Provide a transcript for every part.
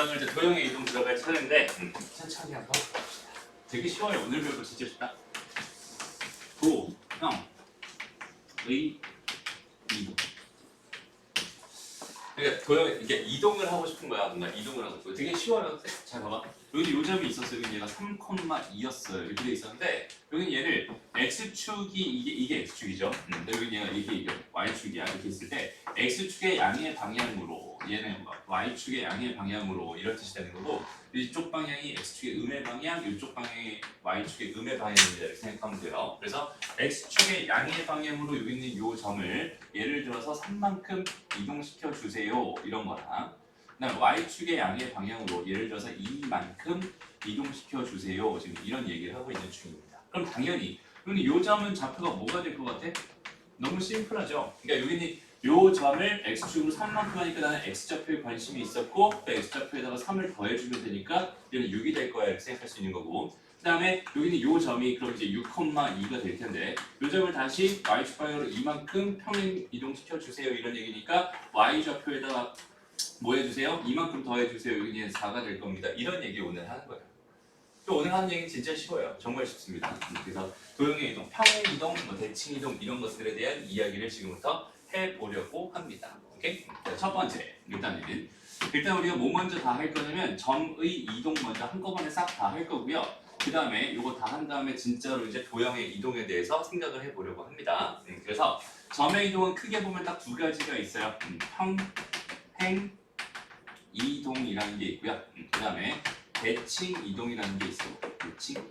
오늘 이제 도형의 이동 들어갈 차례인데 천천히 한번 봅시다. 되게 쉬워요. 오늘 배울 거 진짜 쉽다. 도형의 이동. 그러니까 도형 이게 이동을 하고 싶은 거야. 뭔가 이동을 하고 싶고 되게 쉬워요. 잘 봐봐. 여기 요점이 있었어요. 여기 얘가 3,2였어요. 이렇게 돼 있었는데 여기는 얘를 x축이 이게 x축이죠. 여기 얘가 이게 y축이야. 이렇게 있을 때 x축의 양의 방향으로 얘는 y축의 양의 방향으로 이런 뜻이 되는 거고 이쪽 방향이 x축의 음의 방향, 이쪽 방향이 y축의 음의 방향이다 이렇게 생각하면 돼요. 그래서 x축의 양의 방향으로 여기 있는 이 점을 예를 들어서 3만큼 이동시켜 주세요 이런 거랑 그다음 y축의 양의 방향으로 예를 들어서 2만큼 이동시켜 주세요 지금 이런 얘기를 하고 있는 중입니다. 그럼 당연히 근데 이 점은 좌표가 뭐가 될 것 같아? 너무 심플하죠. 그러니까 여기는 요 점을 x축으로 3만큼 하니까 나는 x좌표에 관심이 있었고 그 x좌표에다가 3을 더해주면 되니까 얘는 6이 될 거야 이렇게 생각할 수 있는 거고 그 다음에 여기는 요 점이 그럼 이제 6,2가 될 텐데 요 점을 다시 y축 방향으로 이만큼 평행 이동시켜 주세요 이런 얘기니까 y좌표에다가 뭐 해주세요? 이만큼 더해주세요 여기는 4가 될 겁니다 이런 얘기 오늘 하는 거예요. 또 오늘 하는 얘기는 진짜 쉬워요. 정말 쉽습니다. 그래서 도형의 이동, 평행 이동, 대칭 이동 이런 것들에 대한 이야기를 지금부터 해보려고 합니다. 오케이? 첫 번째, 일단 우리가 뭐 먼저 다 할 거냐면 점의 이동 먼저 한꺼번에 싹 다 할 거고요. 그 다음에 이거 다 한 다음에 진짜로 이제 도형의 이동에 대해서 생각을 해보려고 합니다. 그래서 점의 이동은 크게 보면 딱 두 가지가 있어요. 평행 이동이라는 게 있고요. 그 다음에 대칭 이동이라는 게 있어요. 대칭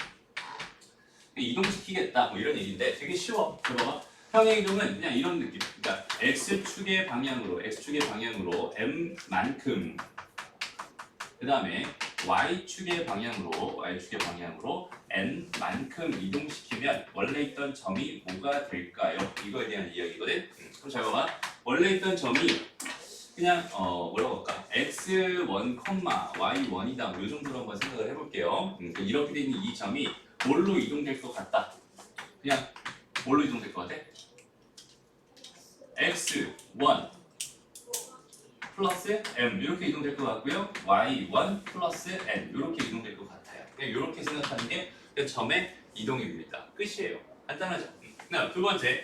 이동시키겠다 뭐 이런 얘기인데 되게 쉬워. 들어봐. 평행 이동은 그냥 이런 느낌. 그러니까 x축의 방향으로 m만큼 그 다음에 y축의 방향으로 n만큼 이동시키면 원래 있던 점이 뭐가 될까요? 이거에 대한 이야기거든. 그럼 잘 봐봐. 원래 있던 점이 그냥 뭐라고 할까? x1, y1이다. 뭐 이 정도로 한번 생각을 해볼게요. 이렇게 돼 있는 이 점이 뭘로 이동될 것 같다. 그냥 뭘로 이동될 것 같아? x1 플러스 m 이렇게 이동될 것 같고요. y1 플러스 n 이렇게 이동될 것 같아요. 그냥 이렇게 생각하는 게 점의 이동입니다. 끝이에요. 간단하죠? 두 번째,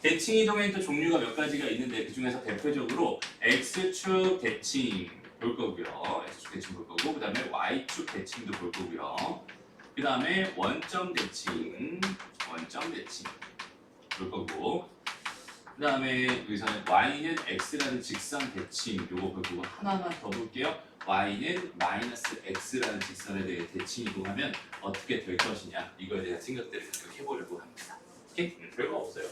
대칭 이동에는 또 종류가 몇 가지가 있는데 그 중에서 대표적으로 x축 대칭 볼 거고요. x축 대칭 볼 거고 그 다음에 y축 대칭도 볼 거고요. 그 다음에 원점 대칭 볼 거고 그 다음에 여기서는 y는 x라는 직선 대칭 요거 볼 거고 하나만 더 볼게요. y는 마이너스 x라는 직선에 대해 대칭 이동하면 어떻게 될 것이냐 이거에 대한 생각들을 해보려고 합니다. 오케이? 별거 없어요.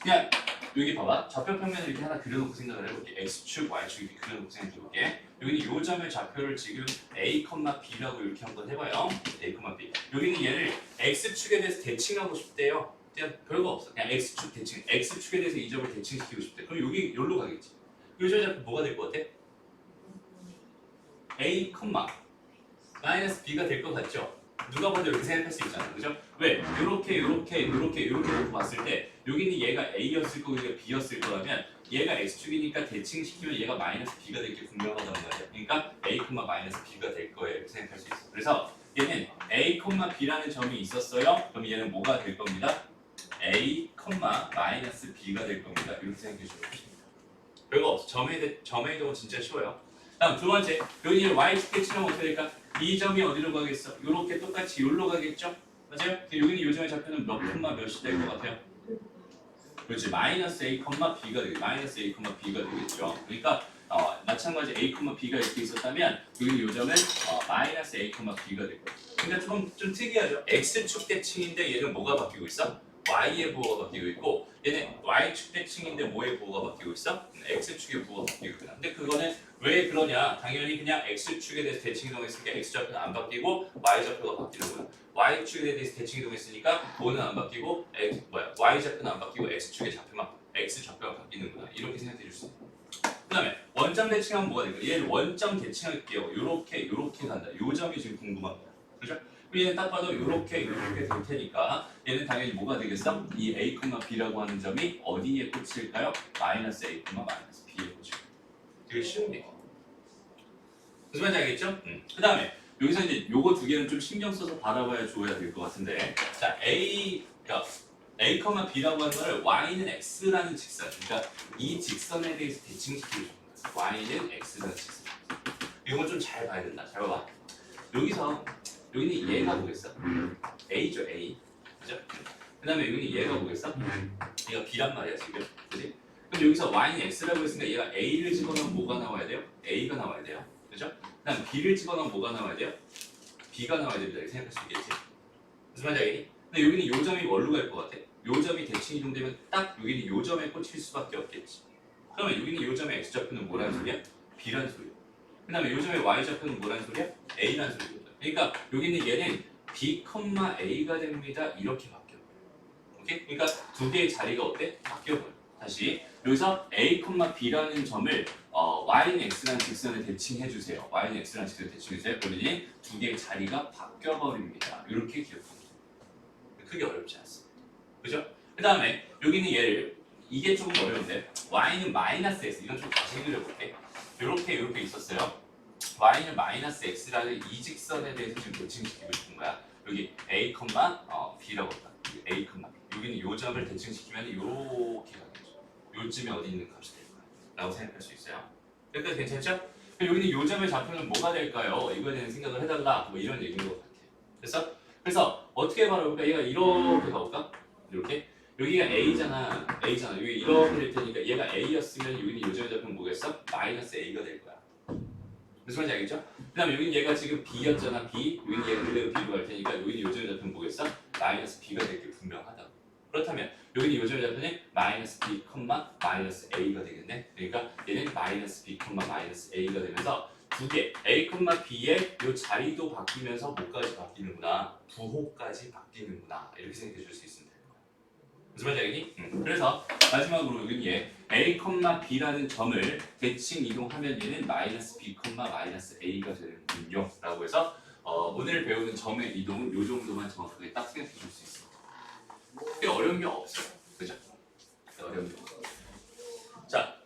그냥 여기 봐봐. 좌표 평면을 이렇게 하나 그려놓고 생각을 해볼게. x축, y축 이렇게 그려놓고 생각해볼게. 여기는 요 점의 좌표를 지금 a, b라고 이렇게 한번 해봐요. a, b. 여기는 얘를 x축에 대해서 대칭하고 싶대요. 그냥 별거 없어. 그냥 x축 대칭. x축에 대해서 이 점을 대칭시키고 싶대. 그럼 여기 여기로 가겠지. 요 점의 좌표 뭐가 될 것 같아? a, 마이너스 b가 될 것 같죠? 누가 봐도 이렇게 생각할 수 있잖아요. 그죠? 왜? 이렇게 놓고 봤을 때 여기는 얘가 A였을 거고 얘가 B였을 거라면 얘가 X축이니까 대칭시키면 얘가 마이너스 B가 될 게 분명하다는 거예요. 그러니까 A, 마이너스 B가 될 거예요. 이렇게 생각할 수 있어요. 그래서 얘는 A, B라는 점이 있었어요. 그럼 얘는 뭐가 될 겁니다? A, 마이너스 B가 될 겁니다. 이렇게 생각해 주시면 됩니다. 별거 없어. 점의 이동은 진짜 쉬워요. 다음 두 번째, 여기 Y축 대칭하면 어떻게 될까? 이 점이 어디로 가겠어? 이렇게 똑같이 여기로 가겠죠? 맞아요? 여기는 요 점의 좌표는 몇 몇이 될 것 같아요? 그렇지, 마이너스 a, b가 되겠죠. 마이너스 a, b가 되겠죠. 그러니까 마찬가지 a, b가 이렇게 있었다면 여기는 요 점은 마이너스 a, b가 될 거예요. 그러니까 좀 특이하죠. x축 대칭인데 얘는 뭐가 바뀌고 있어? y의 부호가 바뀌고 있고 얘는 y축 대칭인데 뭐의 부호가 바뀌고 있어? x축의 부호가 바뀌고 있구나. 근데 그거는 왜 그러냐? 당연히 그냥 x축에 대해서 대칭 이동했으니까 x좌표는 안 바뀌고 y좌표가 바뀌는구나. y축에 대해서 대칭 이동했으니까 부호는 안 바뀌고 y좌표는 안 바뀌고 x좌표가 바뀌는구나. 이렇게 생각해 줄 수 있어요. 그 다음에 원점 대칭하면 뭐가 될까? 얘를 원점 대칭할게요. 요렇게 간다. 요 점이 지금 궁금합니다. 그렇죠? 얘는 딱 봐도 요렇게 될 테니까 얘는 당연히 뭐가 되겠어? 이 a, b라고 하는 점이 어디에 꽂힐까요? 마이너스 a, 마이너스 b에 꽂힐까요? 되게 쉬운 게. 무슨 말인지 알겠죠? 그 다음에 여기서 이제 요거 두 개는 좀 신경 써서 바라봐야 줘야 될 것 같은데, 자 그러니까 A, B라고 하는 걸 y는 x라는 직선, 그러니까 이 직선에 대해서 대칭시키고 싶은 거야. y는 x라는 직선. 이건 좀 잘 봐야 된다. 잘 봐봐. 여기서 여기는 얘가 뭐겠어? A죠, A. 그죠? 그 다음에 여기는 얘가 뭐겠어? 얘가 B란 말이야 지금. 그지? 그럼 여기서 y는 x라고 했으니까 얘가 A를 집어넣으면 뭐가 나와야 돼요? A가 나와야 돼요. 그죠? 그 다음 B를 집어넣으면 뭐가 나와야 돼요? B가 나와야 됩니다. 이렇게 생각할 수 있겠지? 무슨 말인지 알겠니? 근데 여기는 요 점이 뭘로 갈 것 같아? 요 점이 대칭 이동되면 딱 여기는 요 점에 꽂힐 수밖에 없겠지. 그러면 여기는 요 점의 x좌표는 뭐라는 소리야? B라는 소리야. 그 다음에 요 점의 y좌표는 뭐라는 소리야? A라는 소리거든. 그러니까 여기는 얘는 B, A가 됩니다. 이렇게 바뀌어. 오케이? 그러니까 두 개의 자리가 어때? 바뀌어버려. 다시 여기서 A, B라는 점을 y는 x라는 직선에 대칭해주세요. y는 x라는 직선에 대칭해주세요. 그러니 두 개의 자리가 바뀌어버립니다. 이렇게 기억합니다. 크게 어렵지 않습니다. 그죠? 그 다음에 여기는 얘를 이게 조금 어려운데 y는 마이너스 x, 이건 좀 다시 그려볼게. 이렇게 있었어요. y는 마이너스 x라는 이 직선에 대해서 지금 대칭시키고 싶은 거야. 여기 a, b라고 할까? a, b. 여기는 요 점을 대칭시키면 이렇게 가겠죠. 요쯤에 어디 있는 값이 될 거야. 라고 생각할 수 있어요. 여기까지 괜찮죠? 여기는 요 점의 좌표는 뭐가 될까요? 이거에 대한 생각을 해달라. 뭐 이런 얘기인 것 같아요. 그래서 어떻게 바라볼까? 얘가 이렇게 가볼까? 이렇게. 여기가 A잖아. 여기 이렇게 될 테니까 얘가 A였으면 여기는 요 점의 좌표는 뭐겠어? 마이너스 A가 될 거야. 무슨 말인지 알겠죠? 그 다음에 여기는 얘가 지금 B였잖아. B. 여기는 얘가 그대로 B로 갈 테니까 여기는 요 점의 좌표는 뭐겠어? 마이너스 B가 될 게 분명하다. 그렇다면 여기는 요 점의 좌표는 마이너스 B, 마이너스 A가 되겠네. 그러니까 얘는 마이너스 B, 마이너스 A가 되면서 두 개, A, B의 요 자리도 바뀌면서 뭐까지 바뀌는구나. 부호까지 바뀌는구나. 이렇게 생각해 줄 수 있습니다. 무슨 말인지 알겠니? 그래서 마지막으로 여기는 얘 A, B라는 점을 대칭 이동하면 얘는 마이너스 B, 마이너스 A가 되는군요. 라고 해서 오늘 배우는 점의 이동은 요 정도만 정확하게 딱 생각해 줄 수 있습니다. 꽤 어려운 게 없어요. 그죠? 어려운 게 없어요. 자,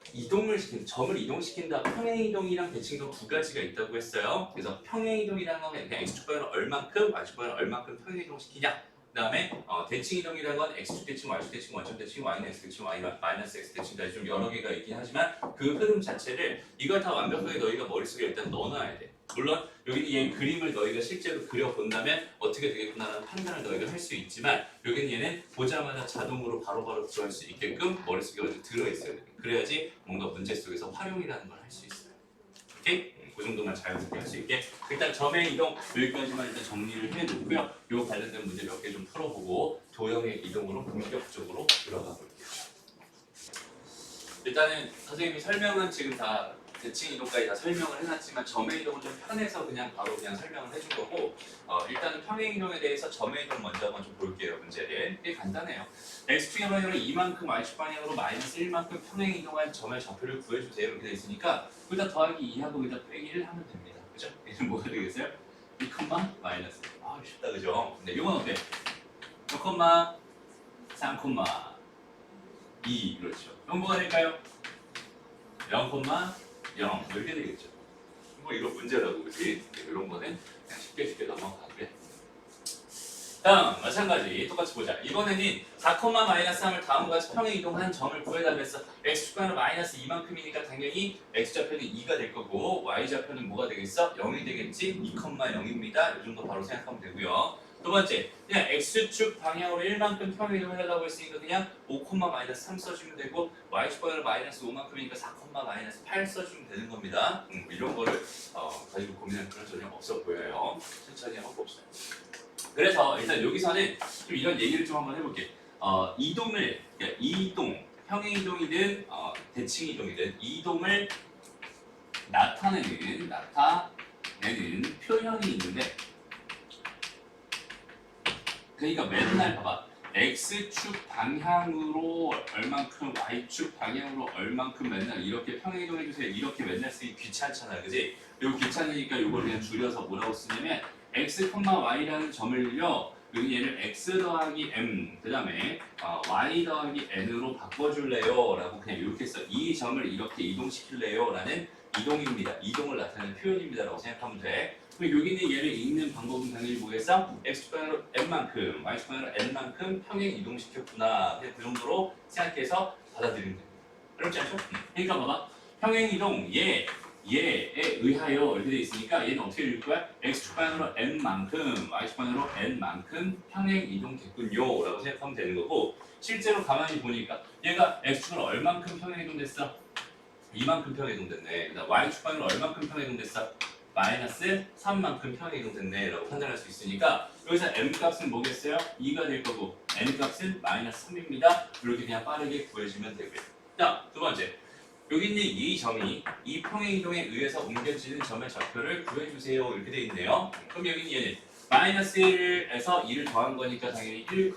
점을 이동시킨다. 평행이동이랑 대칭이동 두 가지가 있다고 했어요. 그래서 평행이동이라는 건 그냥 x축 방향을 얼만큼, y축 방향을 얼만큼 평행이동시키냐. 그 다음에 대칭이동이라는 건 x축 대칭, y축 대칭, 원점 대칭, y는 x 대칭, y 마이너스 x 대칭까지 좀 여러 개가 있긴 하지만 그 흐름 자체를 이걸 다 완벽하게 너희가 머릿속에 일단 넣어놔야 돼. 물론 여기는 이 그림을 너희가 실제로 그려본다면 어떻게 되겠구나라는 판단을 너희가 할 수 있지만 여기는 얘는 보자마자 자동으로 바로바로 들어갈 수 있게끔 머릿속에 어디 들어있어야 돼. 그래야지 뭔가 문제 속에서 활용이라는 걸 할 수 있어요. 오케이? 그 정도만 자연스럽게 할 수 있게 일단 점의 이동 여기까지만 일단 정리를 해놓고요. 요 관련된 문제 몇 개 좀 풀어보고 도형의 이동으로 본격적으로 들어가 볼게요. 일단은 선생님이 설명은 지금 다 대칭 이동까지 다 설명을 해놨지만 점의 이동은 좀 편해서 그냥 바로 그냥 설명을 해준 거고 일단은 평행 이동에 대해서 점의 이동 먼저 한번 좀 볼게요. 문제를 꽤 간단해요. x축 방향으로 2만큼 y축 방향으로 마이너스 1만큼 평행 이동한 점의 좌표를 구해주세요. 이렇게 돼 있으니까 여기다 더하기 2하고 여기다 빼기 1 하면 됩니다. 그죠? 얘는 뭐가 되겠어요? 2, 마이너스. 아 쉽다 그죠? 근데 이건 어때? 0, 3, 2 그렇죠. 이건 뭐가 될까요? 0, 0 이렇게 되겠죠. 뭐 이런 문제라고 그지? 이런 거는 그냥 쉽게 넘어가고요. 다음 마찬가지 똑같이 보자. 이번에는 4, 마이너스 3을 다음과 같이 평행 이동한 점을 구해달라 했어. x축 방향으로 마이너스 2만큼이니까 당연히 x좌표는 2가 될 거고 y좌표는 뭐가 되겠어? 0이 되겠지? 2, 0입니다. 이 정도 바로 생각하면 되고요. 두 번째, 그냥 x축 방향으로 1만큼 평행 이동을 하려고 했으니까 그냥 5, 마이너스 3 써주면 되고 y축 방향으로 마이너스 5만큼이니까 4, 마이너스 8 써주면 되는 겁니다. 이런 거를 가지고 고민할 필요는 전혀 없어 보여요. 천천히 한번 봅시다. 그래서 일단 여기서는 좀 이런 얘기를 좀 한번 해볼게. 그러니까 이동, 평행 이동이든 대칭 이동이든 이동을 나타내는 표현이 있는데, 그러니까 맨날 봐봐. x축 방향으로 얼만큼, y축 방향으로 얼만큼 맨날 이렇게 평행 이동해주세요. 이렇게 맨날 쓰기 귀찮잖아, 그지? 이거 귀찮으니까 이걸 그냥 줄여서 뭐라고 쓰냐면 x, y라는 점을요. 여기 얘를 x 더하기 m, 그 다음에 y 더하기 n으로 바꿔줄래요? 라고 그냥 이렇게 써. 이 점을 이렇게 이동시킬래요? 라는 이동입니다. 이동을 나타내는 표현입니다라고 생각하면 돼. 그럼 여기는 얘를 읽는 방법은 당연히 뭐겠어? x축방으로 n만큼, y축방으로 n만큼 평행 이동시켰구나. 그냥 그 정도로 생각해서 받아들이면 됩니다. 어렵지 않죠? 그러니까 봐봐. 평행 이동 얘에 의하여 이렇게 돼 있으니까 얘는 어떻게 읽을 거야? x축방으로 n만큼, y축방으로 n만큼 평행 이동됐군요. 라고 생각하면 되는 거고 실제로 가만히 보니까 얘가 x축으로 얼만큼 평행 이동됐어? 이만큼 평행 이동됐네. 그다음 y축방으로 얼만큼 평행 이동됐어? 마이너스 3만큼 평행 이동됐네 라고 판단할 수 있으니까 여기서 m 값은 뭐겠어요? 2가 될 거고 n 값은 마이너스 3입니다. 이렇게 그냥 빠르게 구해주면 되고요. 자, 두 번째. 여기 있는 이 점이 이 평행 이동에 의해서 옮겨지는 점의 좌표를 구해주세요. 이렇게 돼 있네요. 그럼 여기는 얘는 마이너스 1에서 2를 더한 거니까 당연히 1, 될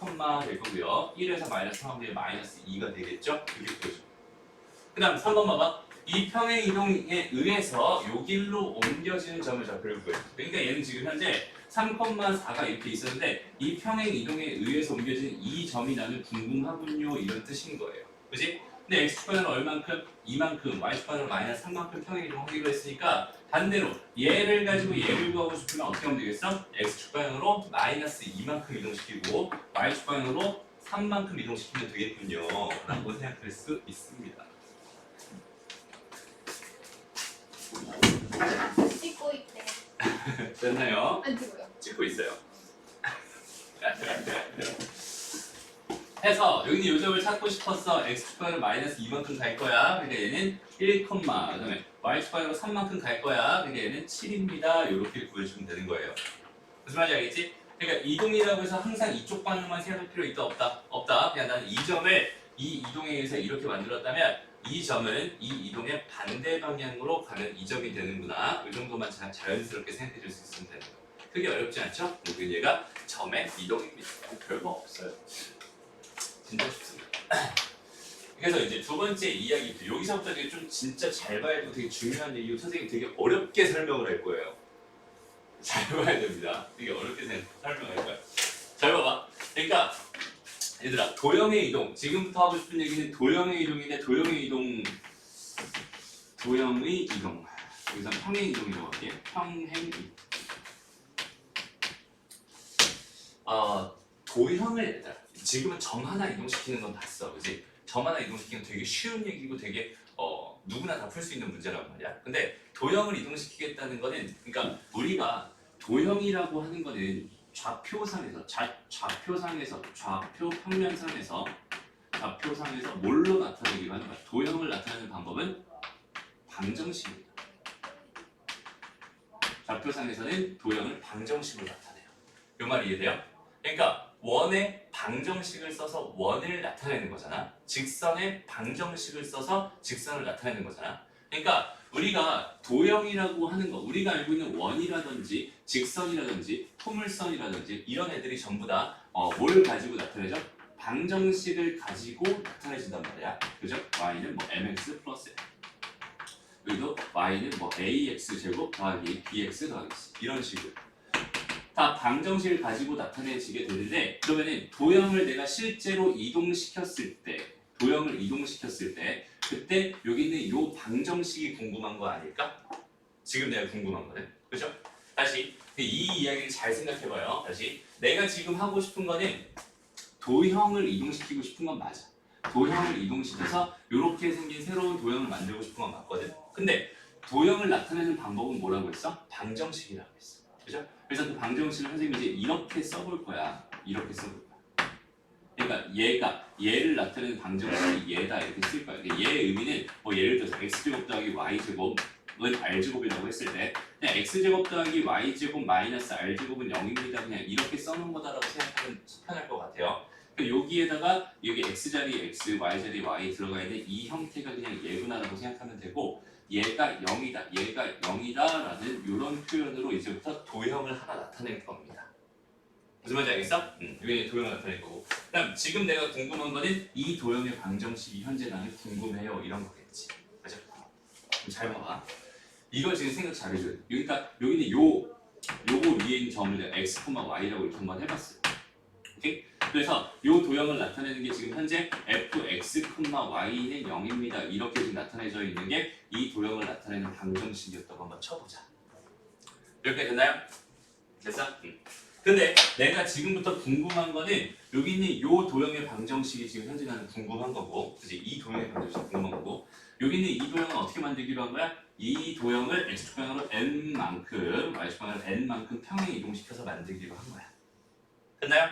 거고요. 1에서 마이너스 3하면 마이너스 2가 되겠죠? 이렇게 구해줘. 그 다음 3번 봐봐. 이 평행 이동에 의해서 요 길로 옮겨지는 점의 좌표를 구해줘. 그러니까 얘는 지금 현재 3,4가 이렇게 있었는데 이 평행 이동에 의해서 옮겨진 이 점이 나는 궁금하군요. 이런 뜻인 거예요. 그지? 근데 x축방으로 얼만큼? 2만큼, y축방으로 마이너스 3만큼 평행 이동하기로 했으니까 반대로 얘를 가지고 얘를 구하고 싶으면 어떻게 하면 되겠어? x축방으로 마이너스 2만큼 이동시키고 y축방으로 3만큼 이동시키면 되겠군요. 라고 생각할 수 있습니다. 찍고 있대. 됐나요? 안 찍어요. 찍고 있어요. 해서 여기는 요 점을 찾고 싶었어. x축방으로 마이너스 2만큼 갈 거야. 그러니까 얘는 1, 그다음에 y축방으로 3만큼 갈 거야. 그러니까 얘는 7입니다. 이렇게 구해주면 되는 거예요. 무슨 말인지 알겠지? 그러니까 이동이라고 해서 항상 이쪽 방향만 생각할 필요 있다 없다? 없다. 그냥 나는 이 점을 이 이동에 의해서 이렇게 만들었다면 이 점은 이 이동의 반대 방향으로 가는 이 점이 되는구나. 이 정도만 자연스럽게 생각해 줄 수 있으면 되는 거예요. 그게 어렵지 않죠? 여기 얘가 점의 이동입니다. 별거 없어요. 진짜 쉽습니다. 그래서 이제 두 번째 이야기도 여기서부터 되게 좀 진짜 잘 봐야 되고 되게 중요한 얘기고 선생님이 되게 어렵게 설명을 할 거예요. 잘 봐야 됩니다. 되게 어렵게 설명할 거야. 잘 봐봐. 그러니까 얘들아 도형의 이동 지금부터 하고 싶은 얘기는 도형의 이동인데 도형의 이동 여기서 평행 이동이라고 할게. 평행 이동. 도형을 얘들아 지금은 점 하나 이동시키는 건 봤어, 그지? 점 하나 이동시키는 되게 쉬운 얘기고 되게 누구나 다 풀 수 있는 문제란 말이야. 근데 도형을 이동시키겠다는 거는 그러니까 우리가 도형이라고 하는 거는 좌표상에서 좌표 평면상에서 뭘로 나타내기로 하는 거야. 도형을 나타내는 방법은 방정식입니다. 좌표상에서는 도형을 방정식으로 나타내요. 이 말 이해돼요? 그러니까 원의 방정식을 써서 원을 나타내는 거잖아. 직선의 방정식을 써서 직선을 나타내는 거잖아. 그러니까 우리가 도형이라고 하는 거, 우리가 알고 있는 원이라든지 직선이라든지 포물선이라든지 이런 애들이 전부 다 뭘 가지고 나타내죠? 방정식을 가지고 나타내진단 말이야. 그죠? y는 뭐 mx 플러스 여기도 y는 뭐 ax 제곱 더하기 bx 더하기 c 이런 식으로 다 방정식을 가지고 나타내지게 되는데 그러면은 도형을 내가 실제로 이동시켰을 때 그때 여기 있는 요 방정식이 궁금한 거 아닐까? 지금 내가 궁금한 거는 그죠? 다시 이 이야기를 잘 생각해봐요. 다시 내가 지금 하고 싶은 거는 도형을 이동시키고 싶은 건 맞아. 도형을 이동시켜서 이렇게 생긴 새로운 도형을 만들고 싶은 건 맞거든. 근데 도형을 나타내는 방법은 뭐라고 했어? 방정식이라고 했어. 그죠? 그래서 그 방정식을 선생님이 이제 이렇게 써볼 거야. 이렇게 써볼 거야. 그러니까 얘를 나타내는 방정식이 얘다 이렇게 쓸 거야. 그러니까 얘의 의미는 뭐 예를 들어서 x제곱 더하기 y제곱은 r제곱이라고 했을 때 그냥 x제곱 더하기 y제곱 마이너스 r제곱은 0입니다. 그냥 이렇게 써놓은 거다라고 생각하면 편할 것 같아요. 그러니까 여기에다가 여기 x자리에 x, y자리에 y 들어가 있는 이 형태가 그냥 얘구나라고 생각하면 되고 얘가 0이다, 얘가 0이다라는 이런 표현으로 이제부터 도형을 하나 나타낼 겁니다. 무슨 말인지 알겠어? 여기 도형을 나타낼 거고 그다음 지금 내가 궁금한 거는 이 도형의 방정식이 현재 나는 궁금해요 이런 거겠지. 그죠? 잘 봐봐. 이걸 지금 생각 잘 해줘야 돼. 그러니까 여기는 요거 위에 있는 점을 내가 x, y라고 이렇게 한번 해봤어요. 오케이? 그래서 이 도형을 나타내는 게 지금 현재 fx, y는 0입니다. 이렇게 지금 나타내져 있는 게 이 도형을 나타내는 방정식이었다고 한번 쳐보자. 이렇게 됐나요? 됐어? 근데 내가 지금부터 궁금한 거는 여기 있는 이 도형의 방정식이 지금 현재 나는 궁금한 거고, 그치? 이 도형의 방정식이 궁금한 거고, 여기 있는 이 도형은 어떻게 만들기로 한 거야? 이 도형을 x축 방향으로 n만큼, y축 방향으로 n만큼 평행 이동시켜서 만들기로 한 거야. 됐나요?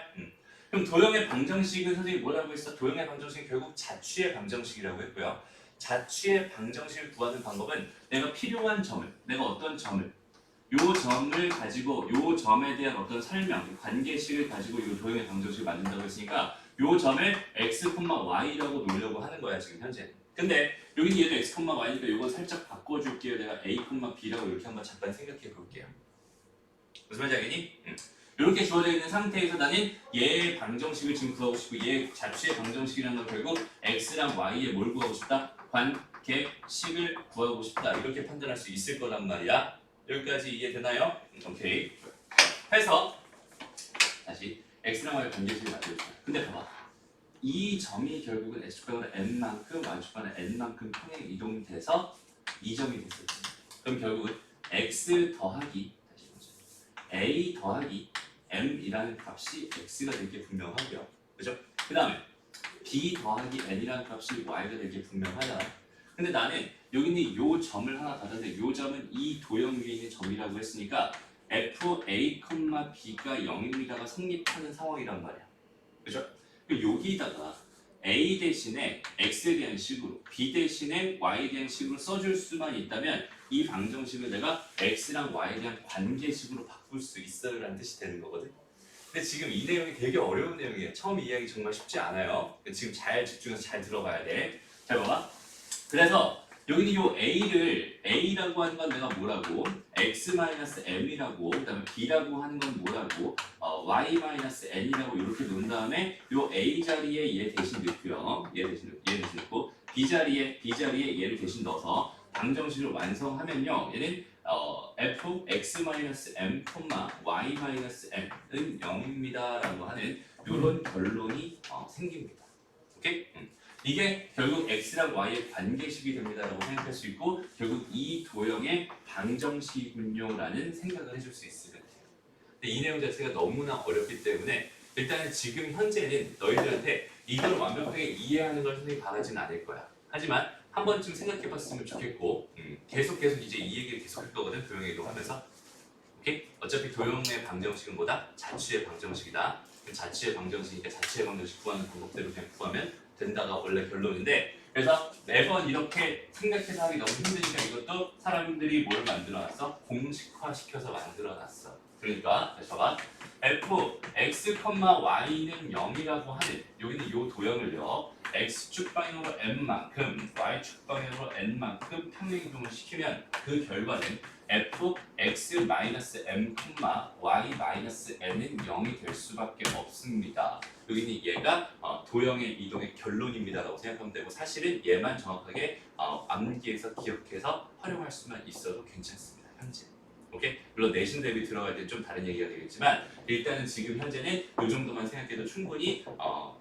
그럼 도형의 방정식은 선생님이 뭐라고 했어? 도형의 방정식은 결국 자취의 방정식이라고 했고요. 자취의 방정식을 구하는 방법은 내가 필요한 점을, 내가 어떤 점을, 요 점을 가지고 요 점에 대한 어떤 설명, 관계식을 가지고 이 도형의 방정식을 만든다고 했으니까 요 점을 x, y라고 놓으려고 하는 거야 지금 현재. 근데 여기는 얘도 x, y니까 요건 살짝 바꿔줄게요. 내가 a, b라고 이렇게 한번 잠깐 생각해 볼게요. 무슨 말인지 알겠니? 이렇게 주어져 있는 상태에서 나는 얘의 방정식을 지금 구하고 싶고 얘 자취의 방정식이라는 건 결국 x랑 y에 뭘 구하고 싶다? 관계식을 구하고 싶다. 이렇게 판단할 수 있을 거란 말이야. 여기까지 이해되나요? 오케이. 해서 다시 x랑 y 관계식을 만들어줍니다. 근데 봐봐. 이 점이 결국은 x축방으로 n만큼 y축방으로 n만큼 평행 이동이 돼서 이 점이 됐어요. 그럼 결국은 x 더하기 다시 보자. a 더하기 m이라는 값이 x가 될 게 분명하고요. 그죠? 그 다음에 b 더하기 n이라는 값이 y가 될 게 분명하잖아. 근데 나는 여기 있는 요 점을 하나 다른데 요 점은 이 도형 위에 있는 점이라고 했으니까 f, a, b가 0입니다가 성립하는 상황이란 말이야. 그죠? 여기다가 a 대신에 x에 대한 식으로 b 대신에 y에 대한 식으로 써줄 수만 있다면 이 방정식을 내가 x랑 y에 대한 관계식으로 바꿀 수 있어요 라는 뜻이 되는 거거든. 근데 지금 이 내용이 되게 어려운 내용이에요. 처음 이해하기 정말 쉽지 않아요. 지금 잘 집중해서 잘 들어봐야 돼. 잘 봐봐. 그래서 여기는 요 a를 a라고 하는 건 내가 뭐라고? x-m이라고, 그 다음에 b라고 하는 건 뭐라고? y-n이라고 이렇게 놓은 다음에 요 a 자리에 얘 대신 넣고요. 얘 대신 넣고 b 자리에 얘를 대신 넣어서 방정식을 완성하면요. 얘는 f x-m, y-n은 0입니다라고 하는 이런 결론이 생깁니다. 오케이? 이게 결국 x랑 y의 관계식이 됩니다라고 생각할 수 있고 결국 이 도형의 방정식이군요라는 생각을 해줄 수 있을 것 같아요. 근데 이 내용 자체가 너무나 어렵기 때문에 일단은 지금 현재는 너희들한테 이걸 완벽하게 이해하는 걸 선생님이 바라지는 않을 거야. 하지만 한 번쯤 생각해봤으면 좋겠고 계속 이제 이 얘기를 계속할 거거든. 도형 이동하면서. 오케이? 어차피 도형의 방정식은 뭐다? 자취의 방정식이다. 자취의 방정식이니까 자취의 방정식 구하는 방법대로 그냥 구하면 된다가 원래 결론인데 그래서 매번 이렇게 생각해서 하기 너무 힘드니까 이것도 사람들이 뭘 만들어놨어? 공식화시켜서 만들어놨어. 그러니까 다시 봐봐. f, x, y는 0이라고 하는 여기는 이 도형을요. x축 방향으로 n만큼 y축 방향으로 n만큼 평행이동을 시키면 그 결과는 f, x-m, y-n은 0이 될 수밖에 없습니다. 여기는 얘가 도형의 이동의 결론입니다라고 생각하면 되고 사실은 얘만 정확하게 암기해서 기억해서 활용할 수만 있어도 괜찮습니다. 현재. 오케이? 물론 내신 대비 들어갈 때 좀 다른 얘기가 되겠지만 일단은 지금 현재는 이 정도만 생각해도 충분히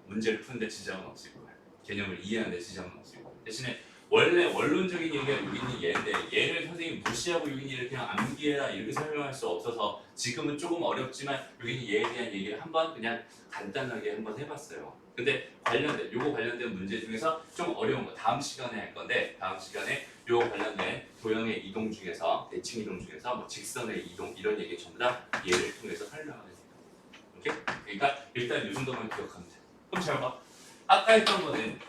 문제를 푸는데 지장은 없을 거예요. 개념을 이해하는 데 지장은 없을 거예요. 대신에 원래 원론적인 얘기가 여기 있는 얘인데 얘를 선생님이 무시하고 여기 있는 얘를 그냥 암기해라 이렇게 설명할 수 없어서 지금은 조금 어렵지만 여기 있는 얘에 대한 얘기를 한번 그냥 간단하게 한번 해봤어요. 근데 요거 관련된 문제 중에서 좀 어려운 거 다음 시간에 할 건데 다음 시간에 요거 관련된 도형의 이동 중에서 대칭 이동 중에서 뭐 직선의 이동 이런 얘기 전부 다 얘를 통해서 설명하게 돼요. 오케이? 그러니까 일단 요 정도만 기억하면 돼요. 그럼 잘 봐. 아까 했던 거는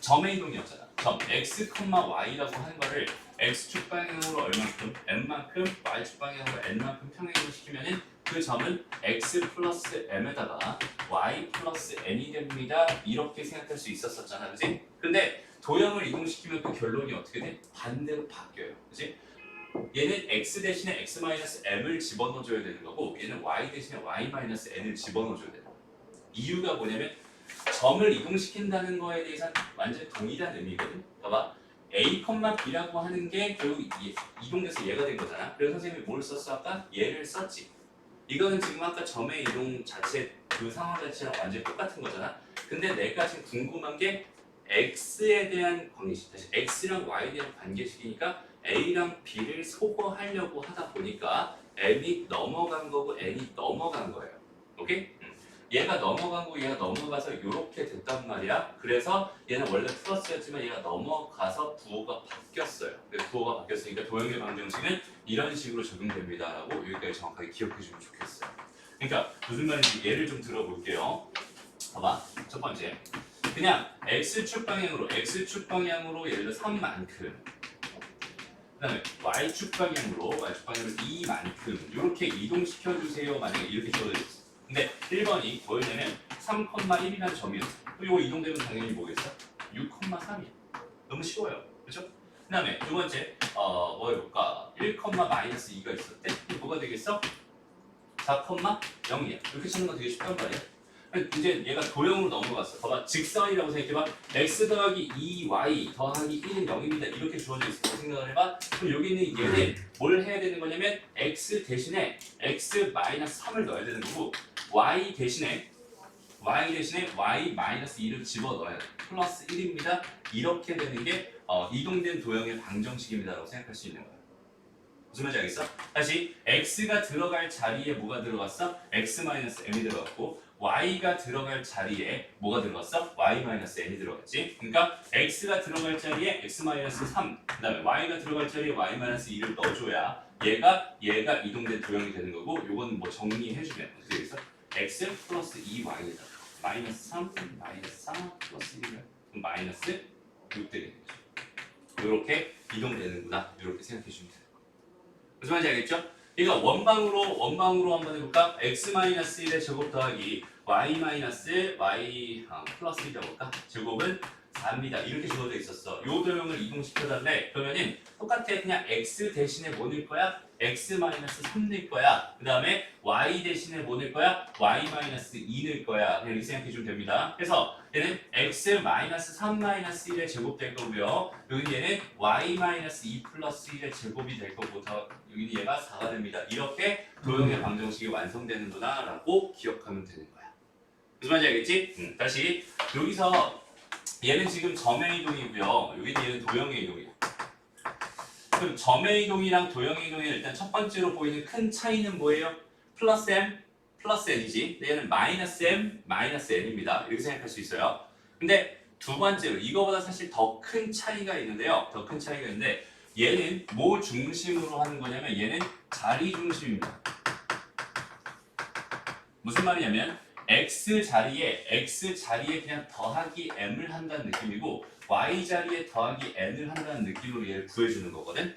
점의 이동이었잖아. 점 x, y라고 하는 거를 x축 방향으로 얼만큼, n만큼, y축 방향으로 n만큼 평행을 시키면은 그 점은 x 플러스 m에다가 y 플러스 n이 됩니다. 이렇게 생각할 수 있었잖아, 그지? 근데 도형을 이동시키면 그 결론이 어떻게 돼? 반대로 바뀌어요, 그지? 얘는 x 대신에 x-m을 집어넣어줘야 되는 거고 얘는 y 대신에 y-n을 집어넣어줘야 되는 거야. 이유가 뭐냐면 점을 이동시킨다는 거에 대해서는 완전 동일한 의미거든. 봐봐. A, B라고 하는 게 결국 이동돼서 얘가 된 거잖아. 그래서 선생님이 뭘 썼어? 아까? 얘를 썼지. 이거는 지금 아까 점의 이동 자체 그 상황 자체랑 완전히 똑같은 거잖아. 근데 내가 지금 궁금한 게 x에 대한 관계식, 다시 x랑 y에 대한 관계식이니까 a랑 b를 소거하려고 하다 보니까 m이 넘어간 거고 n이 넘어간 거예요. 오케이? 얘가 넘어간 거 얘가 넘어가서 이렇게 됐단 말이야. 그래서 얘는 원래 플러스였지만 얘가 넘어가서 부호가 바뀌었어요. 그래서 부호가 바뀌었으니까 도형의 방정식은 이런 식으로 적용됩니다라고 여기까지 정확하게 기억해 주면 좋겠어요. 그러니까 무슨 말인지 예를 좀 들어볼게요. 봐봐. 첫 번째. 그냥 x축 방향으로 예를 들어 3만큼 그 다음에 y축 방향으로 2만큼 이렇게 이동시켜 주세요. 만약에 이렇게 주어져 있어. 근데 1번이 뭐였냐면 3,1이라는 점이었어. 이거 이동되면 당연히 뭐겠어? 6,3이야. 너무 쉬워요. 그렇죠? 그 다음에 두 번째 뭐 해볼까? 1,-2가 있었대. 그럼 뭐가 되겠어? 4,0이야. 이렇게 찾는 거 되게 쉽단 말이야. 이제 얘가 도형으로 넘어갔어. 봐봐. 직선이라고 생각해봐. x 더하기 2y 더하기 1은 0입니다. 이렇게 주어져 있을 생각을 해봐. 그럼 여기 있는 얘는 뭘 해야 되는 거냐면 x 대신에 x-3을 넣어야 되는 거고 y 대신에 y-2를 집어넣어야 돼. 플러스 1입니다. 이렇게 되는 게 이동된 도형의 방정식입니다라고 생각할 수 있는 거야. 무슨 말인지 알겠어? 다시 x가 들어갈 자리에 뭐가 들어갔어? x-m이 들어갔고 y가 들어갈 자리에 뭐가 들어갔어? y-n이 들어갔지. 그러니까 x가 들어갈 자리에 x-3 그 다음에 y가 들어갈 자리에 y-2를 넣어줘야 얘가 이동된 도형이 되는 거고 요건 뭐 정리해주면 어떻게 되겠어? x 플러스 2y에다가 마이너스 3 마이너스 4 플러스 1이면 마이너스 6 되겠죠. 이렇게 이동되는구나. 이렇게 생각해주면 돼요. 무슨 말인지 알겠죠? 그러니까 원방으로 한번 해볼까? x-1의 제곱 더하기 y 플러스 1이 해볼까? 제곱은 4입니다. 이렇게 주어져 있었어. 요 도형을 이동시켜달래. 그러면은 똑같아. 그냥 x 대신에 뭐 넣을 거야? x-3 넣을 거야. 그 다음에 y 대신에 뭐 넣을 거야? y-2 넣을 거야. 그냥 이렇게 생각해주면 됩니다. 그래서 얘는 x-3-1의 제곱 될 거고요. 여기 얘는 y-2 플러스 1의 제곱이 될 거고 여기는 얘가 4가 됩니다. 이렇게 도형의 방정식이 완성되는구나 라고 기억하면 되는 거야. 무슨 말인지 알겠지? 다시 여기서 얘는 지금 점의 이동이고요. 여기는 얘는 도형의 이동이야. 그럼 점의 이동이랑 도형의 이동의 일단 첫 번째로 보이는 큰 차이는 뭐예요? 플러스 m, 플러스 n이지. 얘는 마이너스 m, 마이너스 n입니다. 이렇게 생각할 수 있어요. 근데 두 번째로 이거보다 사실 더 큰 차이가 있는데요. 더 큰 차이가 있는데 얘는 뭐 중심으로 하는 거냐면 얘는 자리 중심입니다. 무슨 말이냐면 x 자리에 그냥 더하기 m을 한다는 느낌이고 y 자리에 더하기 n을 한다는 느낌으로 얘를 구해주는 거거든.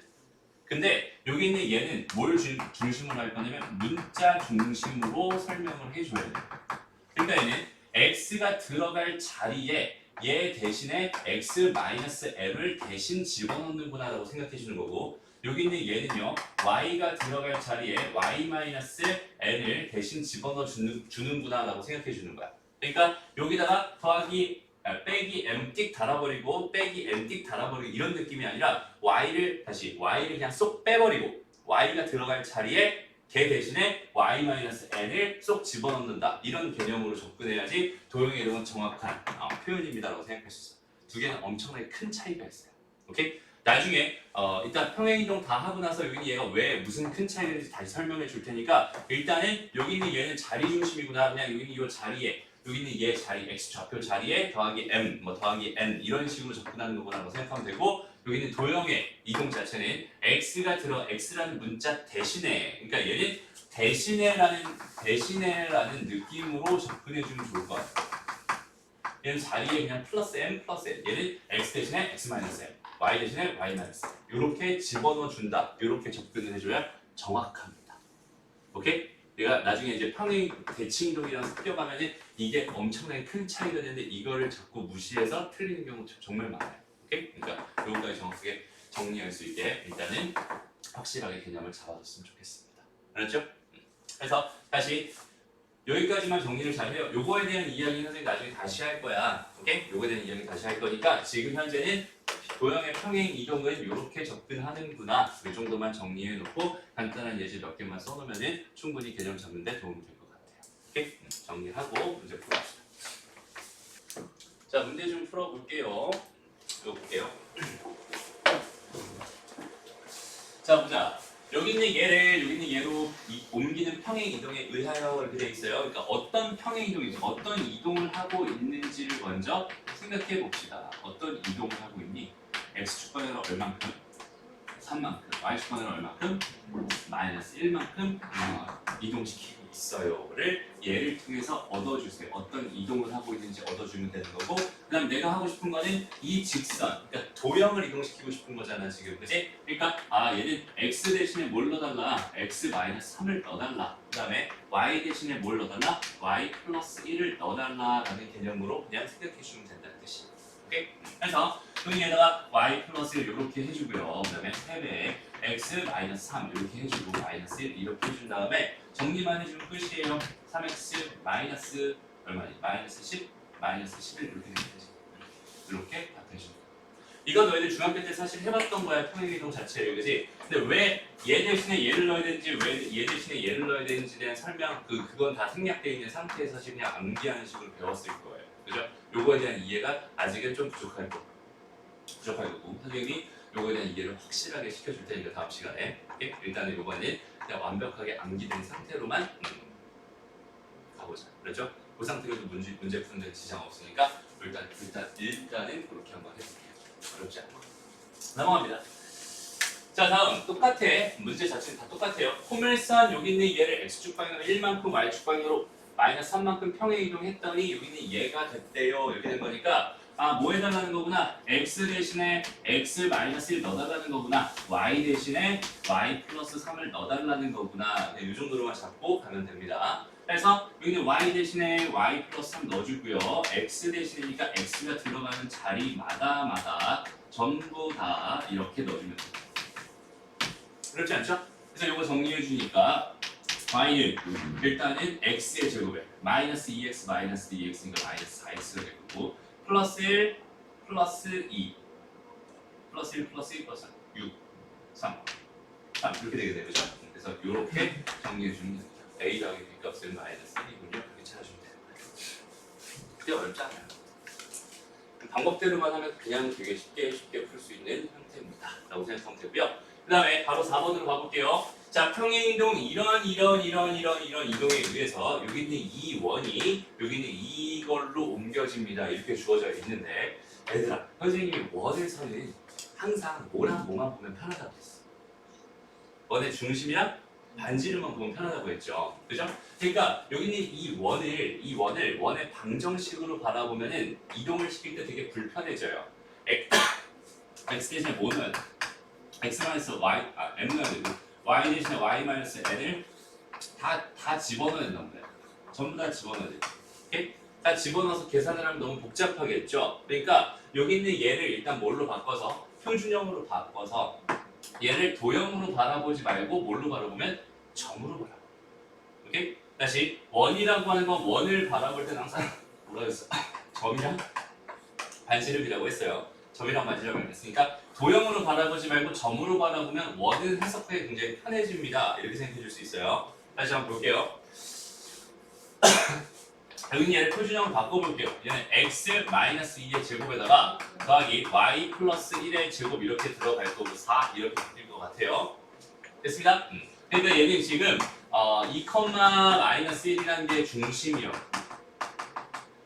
근데 여기 있는 얘는 뭘 중심으로 할 거냐면 문자 중심으로 설명을 해줘야 돼. 그러니까 얘는 x가 들어갈 자리에 얘 대신에 x-m을 대신 집어넣는구나 라고 생각해 주는 거고 여기 있는 얘는요 y가 들어갈 자리에 y-n을 대신 집어넣어 주는구나 라고 생각해 주는 거야. 그러니까 여기다가 더하기 빼기 m 띡 달아버리고 빼기 m 띡 달아버리고 이런 느낌이 아니라 y를 그냥 쏙 빼버리고 y가 들어갈 자리에 걔 대신에 y-n을 쏙 집어넣는다. 이런 개념으로 접근해야지 도형의 이름은 정확한 표현입니다라고 생각할 수 있어요. 두 개는 엄청나게 큰 차이가 있어요. 오케이? 나중에 일단 평행이동 다 하고 나서 여기 얘가 왜 무슨 큰 차이가 있는지 다시 설명해 줄 테니까 일단은 여기 있는 얘는 자리 중심이구나. 그냥 여기 있는 이 자리에 여기 있는 얘 자리 x 좌표 자리에 더하기 m 더하기 n 이런 식으로 접근하는 거구나라고 생각하면 되고 여기 있는 도형의 이동 자체는 x라는 문자 대신에 그러니까 얘는 대신에라는 느낌으로 접근해 주면 좋을 것 같아요. 얘는 자리에 그냥 플러스 m 플러스 n 얘는 x 대신에 x-m y 대신에 y-m 이렇게 집어넣어 준다. 이렇게 접근을 해줘야 정확합니다. 오케이? 내가 나중에 이제 평행 대칭이동이랑 섞여가면은 이게 엄청나게 큰 차이가 되는데 이거를 자꾸 무시해서 틀리는 경우가 정말 많아요. 오케이? 그러니까 여기까지 정확하게 정리할 수 있게 일단은 확실하게 개념을 잡아줬으면 좋겠습니다. 알았죠? 그래서 다시 여기까지만 정리를 잘해요. 요거에 대한 이야기는 선생님 나중에 다시 할 거야. 오케이? 요거에 대한 이야기 다시 할 거니까 지금 현재는 도형의 평행 이동은 이렇게 접근하는구나. 이 정도만 정리해 놓고 간단한 예제 몇 개만 써놓으면 충분히 개념 잡는 데 도움이 될 것 같아요. 오케이? 정리하고 문제 풀어봅시다. 자, 문제 좀 풀어볼게요. 이거 볼게요. 자, 보자. 여기 있는 얘로 옮기는 평행 이동에 의하여 이렇게 돼 있어요. 그러니까 어떤 평행 이동이지, 어떤 이동을 하고 있는지를 먼저 생각해 봅시다. 어떤 이동을 하고 있니? x축방향으로 얼만큼? 3만큼. y축방향으로 얼만큼? 마이너스 1만큼 이동시키고 있어요를 얘를 통해서 얻어주세요. 어떤 이동을 하고 있는지 얻어주면 되는 거고, 그 다음 내가 하고 싶은 거는 이 직선, 그러니까 도형을 이동시키고 싶은 거잖아 지금, 그치? 그러니까 얘는 x 대신에 뭘 넣어달라? x 마이너스 3을 넣어달라. 그 다음에 y 대신에 뭘 넣어달라? y 플러스 1을 넣어달라라는 개념으로 그냥 생각해 주면 된다는 뜻이야. 오케이? 그래서 여기에다가 y 플러스 1 이렇게 해주고요. 그 다음에 3배 x 마이너스 3 이렇게 해주고 마이너스 1 이렇게 해준 다음에 정리만 해주면 끝이에요. 3x 마이너스 얼마니? 마이너스 10 마이너스 11 이렇게 되겠지. 이렇게 다 되십니다. 이거 너희들 중학교 때 사실 해봤던 거야, 평행이동 자체를, 그지? 근데 왜 얘 대신에 얘를 넣어야 되는지, 왜 얘 대신에 얘를 넣어야 되는지에 대한 설명, 그건 다 생략되어 있는 상태에서 지금 그냥 암기하는 식으로 배웠을 거예요. 그죠? 요거에 대한 이해가 아직은 좀 부족할 거고, 선생님이 요거에 대한 이해를 확실하게 시켜줄 테니까 다음 시간에. 오케이? 일단은 요거는 그냥 완벽하게 암기된 상태로만 가보자. 그렇죠? 그 상태에서 문제 푸는 데 지장 없으니까 일단은 그렇게 한번 해볼게요. 어렵지 않고. 넘어갑니다. 자, 다음 똑같아. 문제 자체는 다 똑같아요. 포멜산 여기 있는 얘를 x축 방향으로 1만큼 y축 방향으로 마이너스 3만큼 평행 이동했더니 여기 있는 얘가 됐대요. 이렇게 된 거니까 뭐 해달라는 거구나. x 대신에 x 마이너스 1 넣어달라는 거구나. y 대신에 y 플러스 3을 넣어달라는 거구나. 이 정도로만 잡고 가면 됩니다. 그래서 여기는 y 대신에 y 플러스 3 넣어주고요. x 대신이니까 x가 들어가는 자리마다 전부 다 이렇게 넣어주면 됩니다. 그렇지 않죠? 그래서 이거 정리해 주니까 y는 일단은 x의 제곱에 마이너스 2x 마이너스 2x니까 마이너스 4x가 되고 플러스 1 플러스 2 플러스 1 플러스 2 플러스 6 3 이렇게 되게 되죠. 그래서 이렇게 정리해 주면 됩니다. a 더하기 b 값은 마이너스 1이군요. 이렇게 찾아주면 되는 거예요. 그게 어렵지 않아요. 방법대로만 하면 그냥 되게 쉽게 풀 수 있는 형태입니다. 라고 생각하면 되고요. 그 다음에 바로 4번으로 가볼게요. 자, 평행이동 이런 이동에 의해서 여기 있는 이 원이 여기 있는 이걸로 옮겨집니다. 이렇게 주어져 있는데 얘들아, 선생님이 원에서는 항상 뭐랑 뭐만 보면 편하다고 했어. 원의 중심이랑 반지름만 보면 편하다고 했죠. 그죠? 그러니까 여기 있는 이 원을 원의 방정식으로 바라보면은 이동을 시킬 때 되게 불편해져요. x 대신에 뭐 넣어야 돼? x 마이너스 y, m 넣어야 되고 y 대신에 y 마이너스 n을 다 집어넣어야 된단 말이야. 전부 다 집어넣어야 돼. 오케이? 다 집어넣어서 계산을 하면 너무 복잡하겠죠? 그러니까 여기 있는 얘를 일단 뭘로 바꿔서 표준형으로 바꿔서 얘를 도형으로 바라보지 말고 뭘로 바라보면 점으로 바라봐. 오케이? 다시 원이라고 하는 건 원을 바라볼 때는 항상 뭐라 했어? 점이랑 반지름이라고 했어요. 점이랑 반지름이라고 했으니까 도형으로 바라보지 말고 점으로 바라보면 원은 해석하기 굉장히 편해집니다. 이렇게 생각해 줄 수 있어요. 다시 한번 볼게요. 여기 얘를 표준형으로 바꿔볼게요. 얘는 x-2의 제곱에다가 더하기 y 플러스 1의 제곱 이렇게 들어갈 거고 4 이렇게 바뀔 것 같아요. 됐습니다? 그러니까 얘는 지금 2,-1이라는 게 중심이요.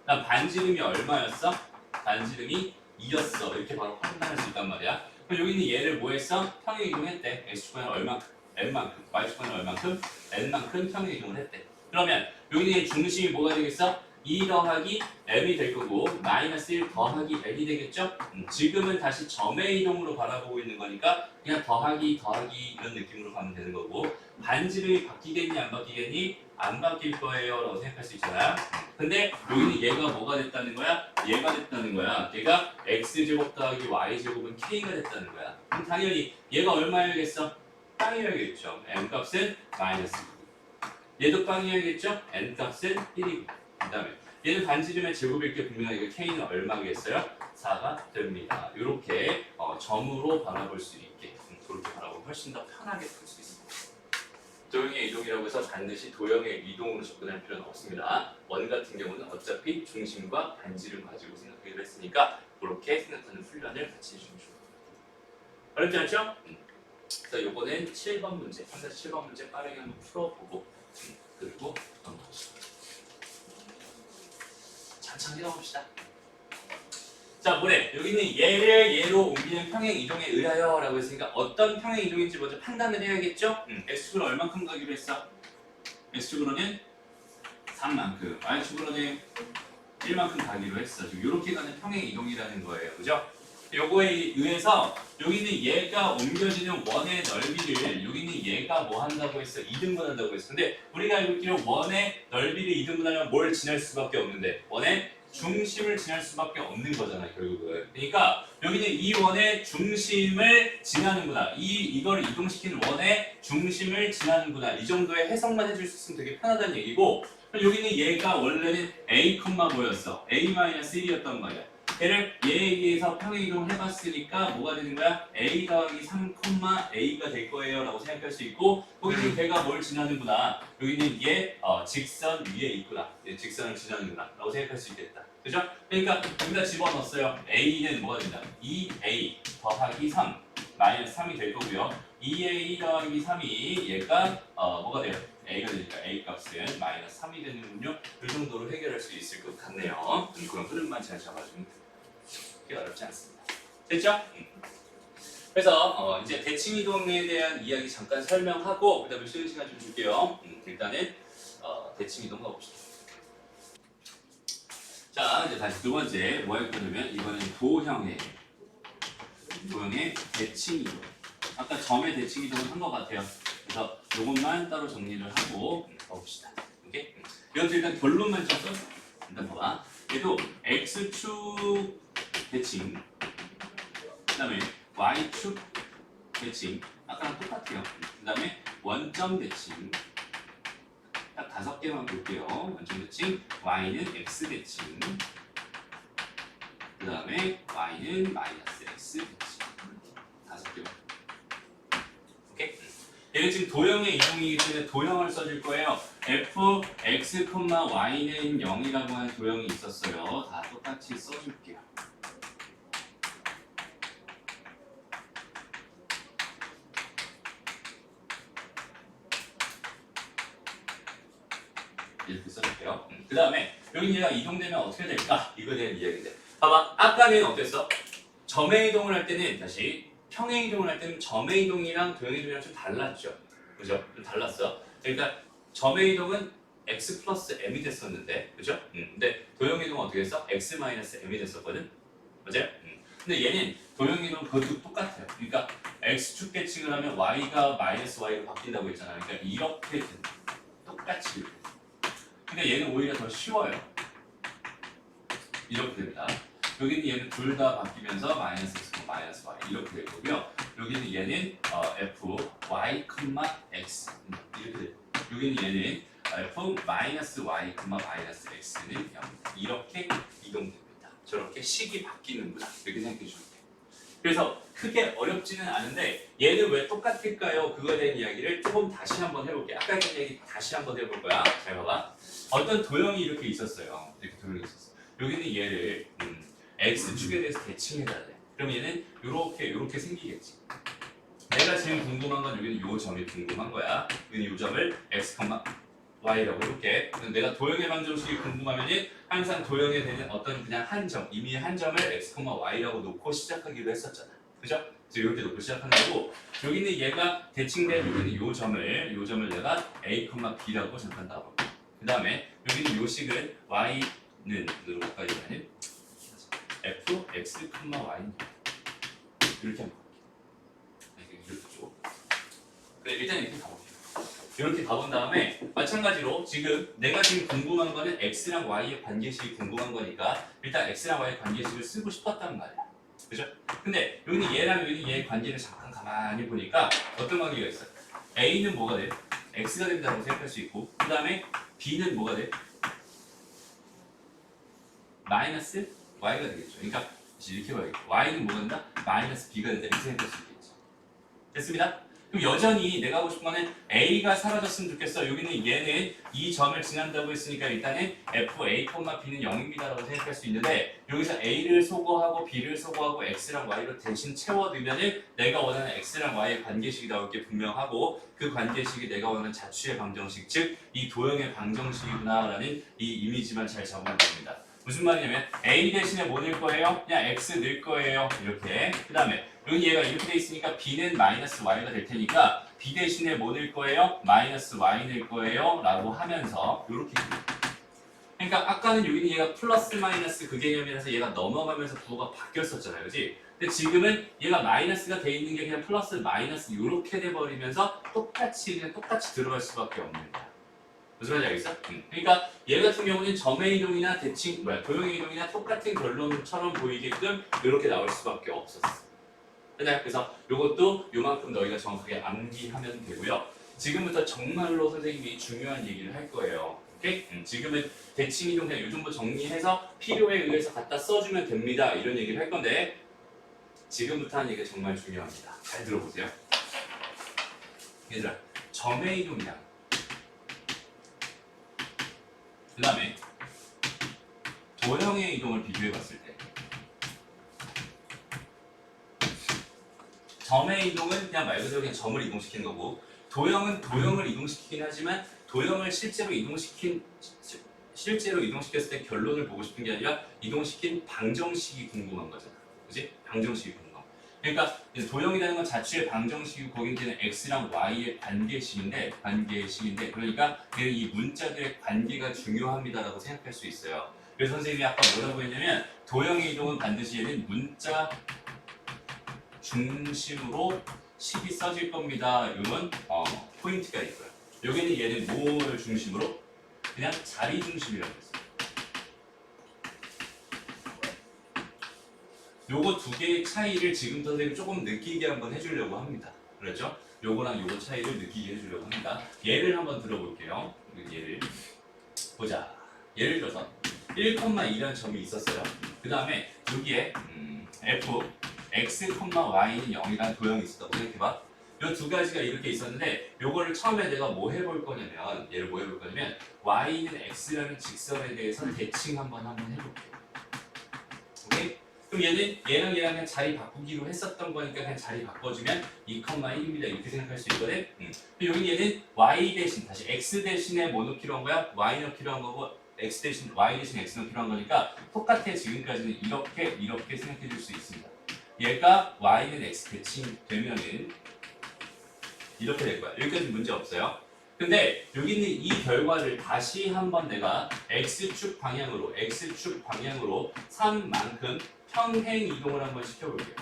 그다음 반지름이 얼마였어? 반지름이 2였어. 이렇게 바로 확인할 수 있단 말이야. 그럼 여기 있는 얘를 뭐 했어? 평행 이동했대. x축방향 얼마큼? n만큼. y축방향 얼마큼? n만큼 평행 이동을 했대. 그러면 여기 있는 중심이 뭐가 되겠어? 2 더하기 m이 될 거고 마이너스 1 더하기 n이 되겠죠? 지금은 다시 점의 이동으로 바라보고 있는 거니까 그냥 더하기 이런 느낌으로 가면 되는 거고 반지름이 바뀌겠니 안 바뀌겠니? 안 바뀔 거예요 라고 생각할 수 있잖아요. 근데 여기는 얘가 뭐가 됐다는 거야? 얘가 됐다는 거야. 얘가 x제곱 더하기 y제곱은 k가 됐다는 거야. 그럼 당연히 얘가 얼마여야겠어? 빵이어야겠죠. m값은 마이너스 2. 얘도 빵이어야겠죠? n값은 1이고 그 다음에 얘는 반지름의 제곱일 게 분명하게 k는 얼마겠어요? 4가 됩니다. 이렇게 점으로 바라볼 수 있게 그렇게 바라보면 훨씬 더 편하게 풀 수 있습니다. 도형의 이동이라고 해서 반드시 도형의 이동으로 접근할 필요는 없습니다. 원 같은 경우는 어차피 중심과 반지를 가지고 생각하기로 했으니까 그렇게 생각하는 훈련을 같이 해주시면 좋을 것 같아요. 어렵지 않죠? 그래서 요거는 7번 문제, 7번 문제 빠르게 한번 풀어보고 그리고 넘어가시죠. 천천히 넘어봅시다. 자, 뭐래? 여기는 얘를 얘로 옮기는 평행 이동에 의하여 라고 했으니까 어떤 평행 이동인지 먼저 판단을 해야겠죠? X축으로 얼만큼 가기로 했어? X축으로는 3만큼, Y축으로는 1만큼 가기로 했어. 지금 이렇게 가는 평행 이동이라는 거예요. 그죠? 요거에 의해서 여기는 얘가 옮겨지는 원의 넓이를 여기는 얘가 뭐 한다고 했어? 2등분 한다고 했어. 근데 우리가 알고 있기로 원의 넓이를 2등분하면 뭘 지날 수밖에 없는데 원의 중심을 지날 수밖에 없는 거잖아 결국은. 그러니까 여기는 이 원의 중심을 지나는구나. 이걸 이동시키는 원의 중심을 지나는구나. 이 정도의 해석만 해줄 수 있으면 되게 편하다는 얘기고 여기는 얘가 원래는 A, 뭐였어? A-1이었단 말이야. 얘를 얘에 의해서 평행 이동을 해봤으니까 뭐가 되는 거야? A 더하기 3, A가 될 거예요 라고 생각할 수 있고 거기는 걔가 뭘 지나는구나. 여기는 얘 직선 위에 있구나. 얘 직선을 지나는구나 라고 생각할 수 있겠다. 그죠? 그러니까 여기다 집어넣었어요. A는 뭐가 된다? 2A 더하기 3 마이너스 3이 될 거고요. 2A 더하기 3이 얘가 뭐가 돼요? A가 되니까 A 값은 마이너스 3이 되는군요. 이 정도로 해결할 수 있을 것 같네요. 그런 흐름만 잘 잡아주면 돼요. 그게 어렵지 않습니다. 됐죠? 그래서 이제 대칭 이동에 대한 이야기 잠깐 설명하고 그다음에 쉬는 시간 좀 줄게요. 일단은 대칭 이동 가봅시다. 자, 이제 다시 두 번째 뭐 할 거냐면 이번엔 도형의 대칭 이동. 아까 점의 대칭 이동을 한 것 같아요. 그래서 이것만 따로 정리를 하고 가봅시다. 오케이? 이것도 일단 결론만 좀 써줘. 일단 봐봐. 얘도 x축 대칭, 그 다음에 y축 대칭, 아까랑 똑같아요. 그 다음에 원점 대칭, 딱 5개만 볼게요. 원점 대칭, y는 x 대칭, 그 다음에 y는 마이너스 x 대칭, 5개만. 오케이? 얘는 지금 도형의 이동이기 때문에 도형을 써줄 거예요. f, x, y는 0이라고 하는 도형이 있었어요. 다 똑같이 써줄게요. 이렇게 써줄게요. 그 다음에 여기 얘가 이동되면 어떻게 될까? 이거에 대한 이야기인데 봐봐. 아까는 어땠어? 점의 이동을 할 때는 다시 평행 이동을 할 때는 점의 이동이랑 도형의 이동이랑 좀 달랐죠. 그죠? 좀 달랐어. 그러니까 점의 이동은 x 플러스 m이 됐었는데 그죠? 근데 도형의 이동은 어떻게 했어? x 마이너스 m이 됐었거든? 맞아요? 근데 얘는 도형의 이동은 그것도 똑같아요. 그러니까 x축 대칭을 하면 y가 마이너스 y로 바뀐다고 했잖아. 그러니까 이렇게 된다. 똑같이 이렇게. 그러니까 얘는 오히려 더 쉬워요. 이렇게 됩니다. 여기는 얘는 둘 다 바뀌면서 마이너스 x, 마이너스 y 이렇게 될 거고요. 여기는 얘는 f, y, x 이렇게 될 거고 여기는 얘는 f, 마이너스 y, 마이너스 x는 0 이렇게 이동됩니다. 저렇게 식이 바뀌는구나 이렇게 생각해 주면 돼요. 그래서 크게 어렵지는 않은데 얘는 왜 똑같을까요? 그거에 대한 이야기를 조금 다시 한번 해볼게요. 아까 했던 얘기 다시 한번 해볼 거야. 잘 봐봐. 어떤 도형이 이렇게 있었어요. 이렇게 도형이 있었어. 여기는 얘를 x축에 대해서 대칭해줘야 돼. 그럼 얘는 요렇게 생기겠지. 내가 지금 궁금한 건 여기는 요 점이 궁금한 거야. 여기는 요 점을 x, y라고 이렇게. 내가 도형의 방정식이 궁금하면은 항상 도형에 되는 어떤 그냥 한 점, 이미 한 점을 x, y라고 놓고 시작하기로 했었잖아. 그죠? 그래서 이렇게 놓고 시작하는 거고 여기는 얘가 대칭된 여기는 요 점을 내가 a, b라고 잠깐 따볼게. 그 다음에 여기는 요 식을 y는 누구까지 가는 f, x, y는 이렇게 한번 이렇게 줘. 그래 일단 이렇게 가볼게요. 이렇게 가본 다음에 마찬가지로 내가 지금 궁금한 거는 x랑 y의 관계식이 궁금한 거니까 일단 x랑 y의 관계식을 쓰고 싶었단 말이야. 그죠? 근데 여기는 얘랑 여기는 얘의 관계를 잠깐 가만히 보니까 어떤 관계가 있어? a는 뭐가 돼? x가 된다고 생각할 수 있고 그 다음에 b는 뭐가 돼? 마이너스 y가 되겠죠. 그러니까 이렇게 봐야겠죠. y는 뭐가 된다? 마이너스 b가 된다. 이렇게 생각할 수 있겠죠. 됐습니다. 그럼 여전히 내가 하고 싶은 거는 A가 사라졌으면 좋겠어. 여기는 얘는 이 점을 지난다고 했으니까 일단은 FA, B는 0입니다라고 생각할 수 있는데 여기서 A를 소거하고 B를 소거하고 X랑 Y로 대신 채워두면은 내가 원하는 X랑 Y의 관계식이 나올 게 분명하고 그 관계식이 내가 원하는 자취의 방정식, 즉 이 도형의 방정식이구나라는 이 이미지만 잘 잡으면 됩니다. 무슨 말이냐면 A 대신에 뭐 넣을 거예요? 그냥 X 넣을 거예요. 이렇게. 그 다음에 여기 얘가 이렇게 돼 있으니까 B는 마이너스 Y가 될 테니까 B 대신에 뭐 넣을 거예요? 마이너스 Y 넣을 거예요. 라고 하면서 이렇게. 그러니까 아까는 여기는 얘가 플러스 마이너스 그 개념이라서 얘가 넘어가면서 부호가 바뀌었었잖아요. 그지? 근데 지금은 얘가 마이너스가 돼 있는 게 그냥 플러스 마이너스 이렇게 돼버리면서 똑같이 들어갈 수밖에 없는 거야. 무슨 말인지 알겠어? 그러니까 얘 같은 경우는 점의 이동이나 도형의 이동이나 똑같은 결론처럼 보이게끔 이렇게 나올 수밖에 없었어. 그래서 이것도 요만큼 너희가 정확하게 암기하면 되고요. 지금부터 정말로 선생님이 중요한 얘기를 할 거예요. 오케이? 지금은 대칭 이동 그냥 요 정도 정리해서 필요에 의해서 갖다 써주면 됩니다. 이런 얘기를 할 건데 지금부터 하는 얘기가 정말 중요합니다. 잘 들어보세요. 얘들아, 점의 이동이랑 그 다음에 도형의 이동을 비교해 봤을 때 점의 이동은 그냥 말 그대로 그냥 점을 이동시키는 거고 도형은 도형을 이동시키긴 하지만 도형을 실제로 이동시켰을 때 결론을 보고 싶은 게 아니라 이동시킨 방정식이 궁금한 거잖아. 그지? 방정식이 궁금한 거. 그러니까 도형이라는 건 자취의 방정식이고 거기는 X랑 Y의 관계식인데 그러니까 이 문자들의 관계가 중요합니다라고 생각할 수 있어요. 그래서 선생님이 아까 뭐라고 했냐면 도형의 이동은 반드시 얘는 문자 중심으로 식이 써질 겁니다. 이런 포인트가 있고요. 여기는 얘는 뭘 중심으로? 그냥 자리 중심이라고 했어요. 요거 두 개의 차이를 지금 선생님이 조금 느끼게 한번 해주려고 합니다. 그렇죠? 요거랑 요거 차이를 느끼게 해주려고 합니다. 예를 한번 들어볼게요. 예를 보자. 예를 들어서 1,2라는 점이 있었어요. 그 다음에 여기에 f x, y는 0이라는 도형이 있었다고 생각해봐. 이 두 가지가 이렇게 있었는데 요거를 처음에 내가 뭐 해볼 거냐면 얘를 뭐 해볼 거냐면 y는 x라는 직선에 대해서 대칭 한번 해볼게요. 오케이? 그럼 얘랑 그냥 자리 바꾸기로 했었던 거니까 그냥 자리 바꿔주면 2,1입니다. 이렇게 생각할 수 있거든. 여기 얘는 y 대신 다시 x 대신에 뭐 넣기로 한 거야? y 넣기로 한 거고 x 대신 y 대신 x 넣기로 한 거니까 똑같아. 지금까지는 이렇게 생각해 줄 수 있습니다. 얘가 y는 x 대칭 되면은 이렇게 될 거야. 여기까지 문제 없어요. 근데 여기 있는 이 결과를 다시 한번 내가 x축 방향으로 3만큼 평행 이동을 한번 시켜볼게요.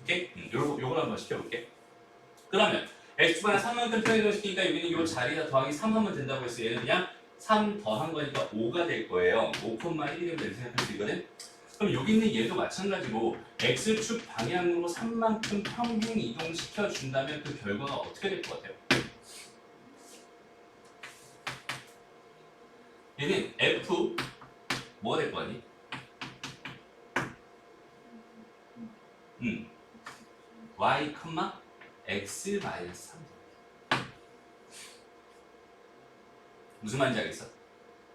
오케이? 요걸 한번 시켜볼게. 그러면 x축 방향 3만큼 평행 이동 시키니까 여기는 요 자리에다 더하기 3 하면 된다고 했어. 얘는 그냥 3 더한 거니까 5가 될 거예요. 5,1이 되면 이렇게 생각할 수 있거든. 그럼 여기 있는 얘도 마찬가지로 x축 방향으로 3만큼 평행 이동시켜 준다면 그 결과가 어떻게 될 것 같아요? 얘는 f 뭐가 될 거 아니? y, x 마이너스 3. 무슨 말인지 알겠어?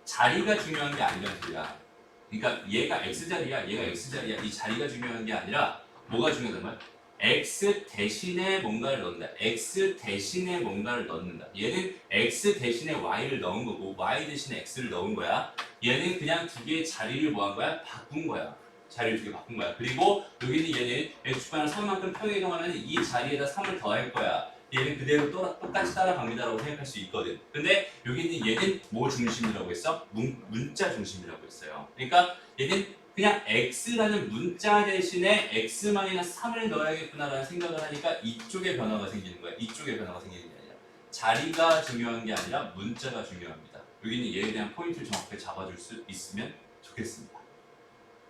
자리가 중요한 게 아니란 소리야. 그러니까 얘가 x자리야, 얘가 x자리야. 이 자리가 중요한 게 아니라 뭐가 중요하단 말이야? x 대신에 뭔가를 넣는다. x 대신에 뭔가를 넣는다. 얘는 x 대신에 y를 넣은 거고 y 대신에 x를 넣은 거야. 얘는 그냥 두 개의 자리를 뭐 한 거야? 바꾼 거야. 자리를 두 개 바꾼 거야. 그리고 여기는 얘는 x축방향 3만큼 평행 이동하면 이 자리에다 3을 더할 거야. 얘는 그대로 똑같이 따라갑니다라고 생각할 수 있거든. 근데 여기 있는 얘는 뭐 중심이라고 했어? 문자 중심이라고 했어요. 그러니까 얘는 그냥 x라는 문자 대신에 x-3을 넣어야겠구나라는 생각을 하니까 이쪽에 변화가 생기는 거야. 이쪽에 변화가 생기는 게 아니라 자리가 중요한 게 아니라 문자가 중요합니다. 여기는 얘에 대한 포인트를 정확하게 잡아줄 수 있으면 좋겠습니다.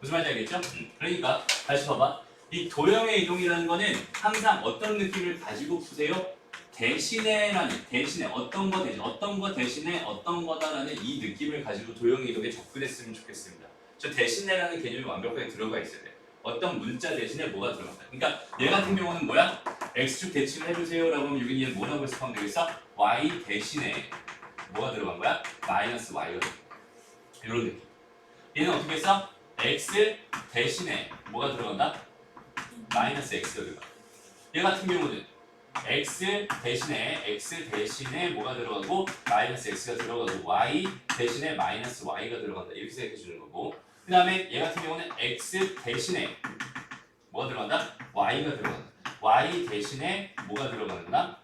무슨 말인지 알겠죠? 그러니까 다시 봐봐. 이 도형의 이동이라는 거는 항상 어떤 느낌을 가지고 푸세요? 대신에 어떤 거 대신에 어떤 거다라는 이 느낌을 가지고 도형의 이동에 접근했으면 좋겠습니다. 저 대신에라는 개념이 완벽하게 들어가 있어야 돼. 어떤 문자 대신에 뭐가 들어간다. 그러니까 얘 같은 경우는 뭐야? x축 대칭을 해주세요라고 하면 여기 얘는 뭐라고 해석하면 되겠어? y 대신에 뭐가 들어간 거야? 마이너스 y가 들어간 거야. 이런 느낌. 얘는 어떻게 했어? x 대신에 뭐가 들어간다? 마이너스 x가 들어가. 얘 같은 경우는 x 대신에 뭐가 들어가고 마이너스 x가 들어가고 y 대신에 마이너스 y가 들어간다. 이렇게 생각해 주는 거고. 그 다음에 얘 같은 경우는 x 대신에 뭐가 들어간다? y가 들어간다. y 대신에 뭐가 들어간다?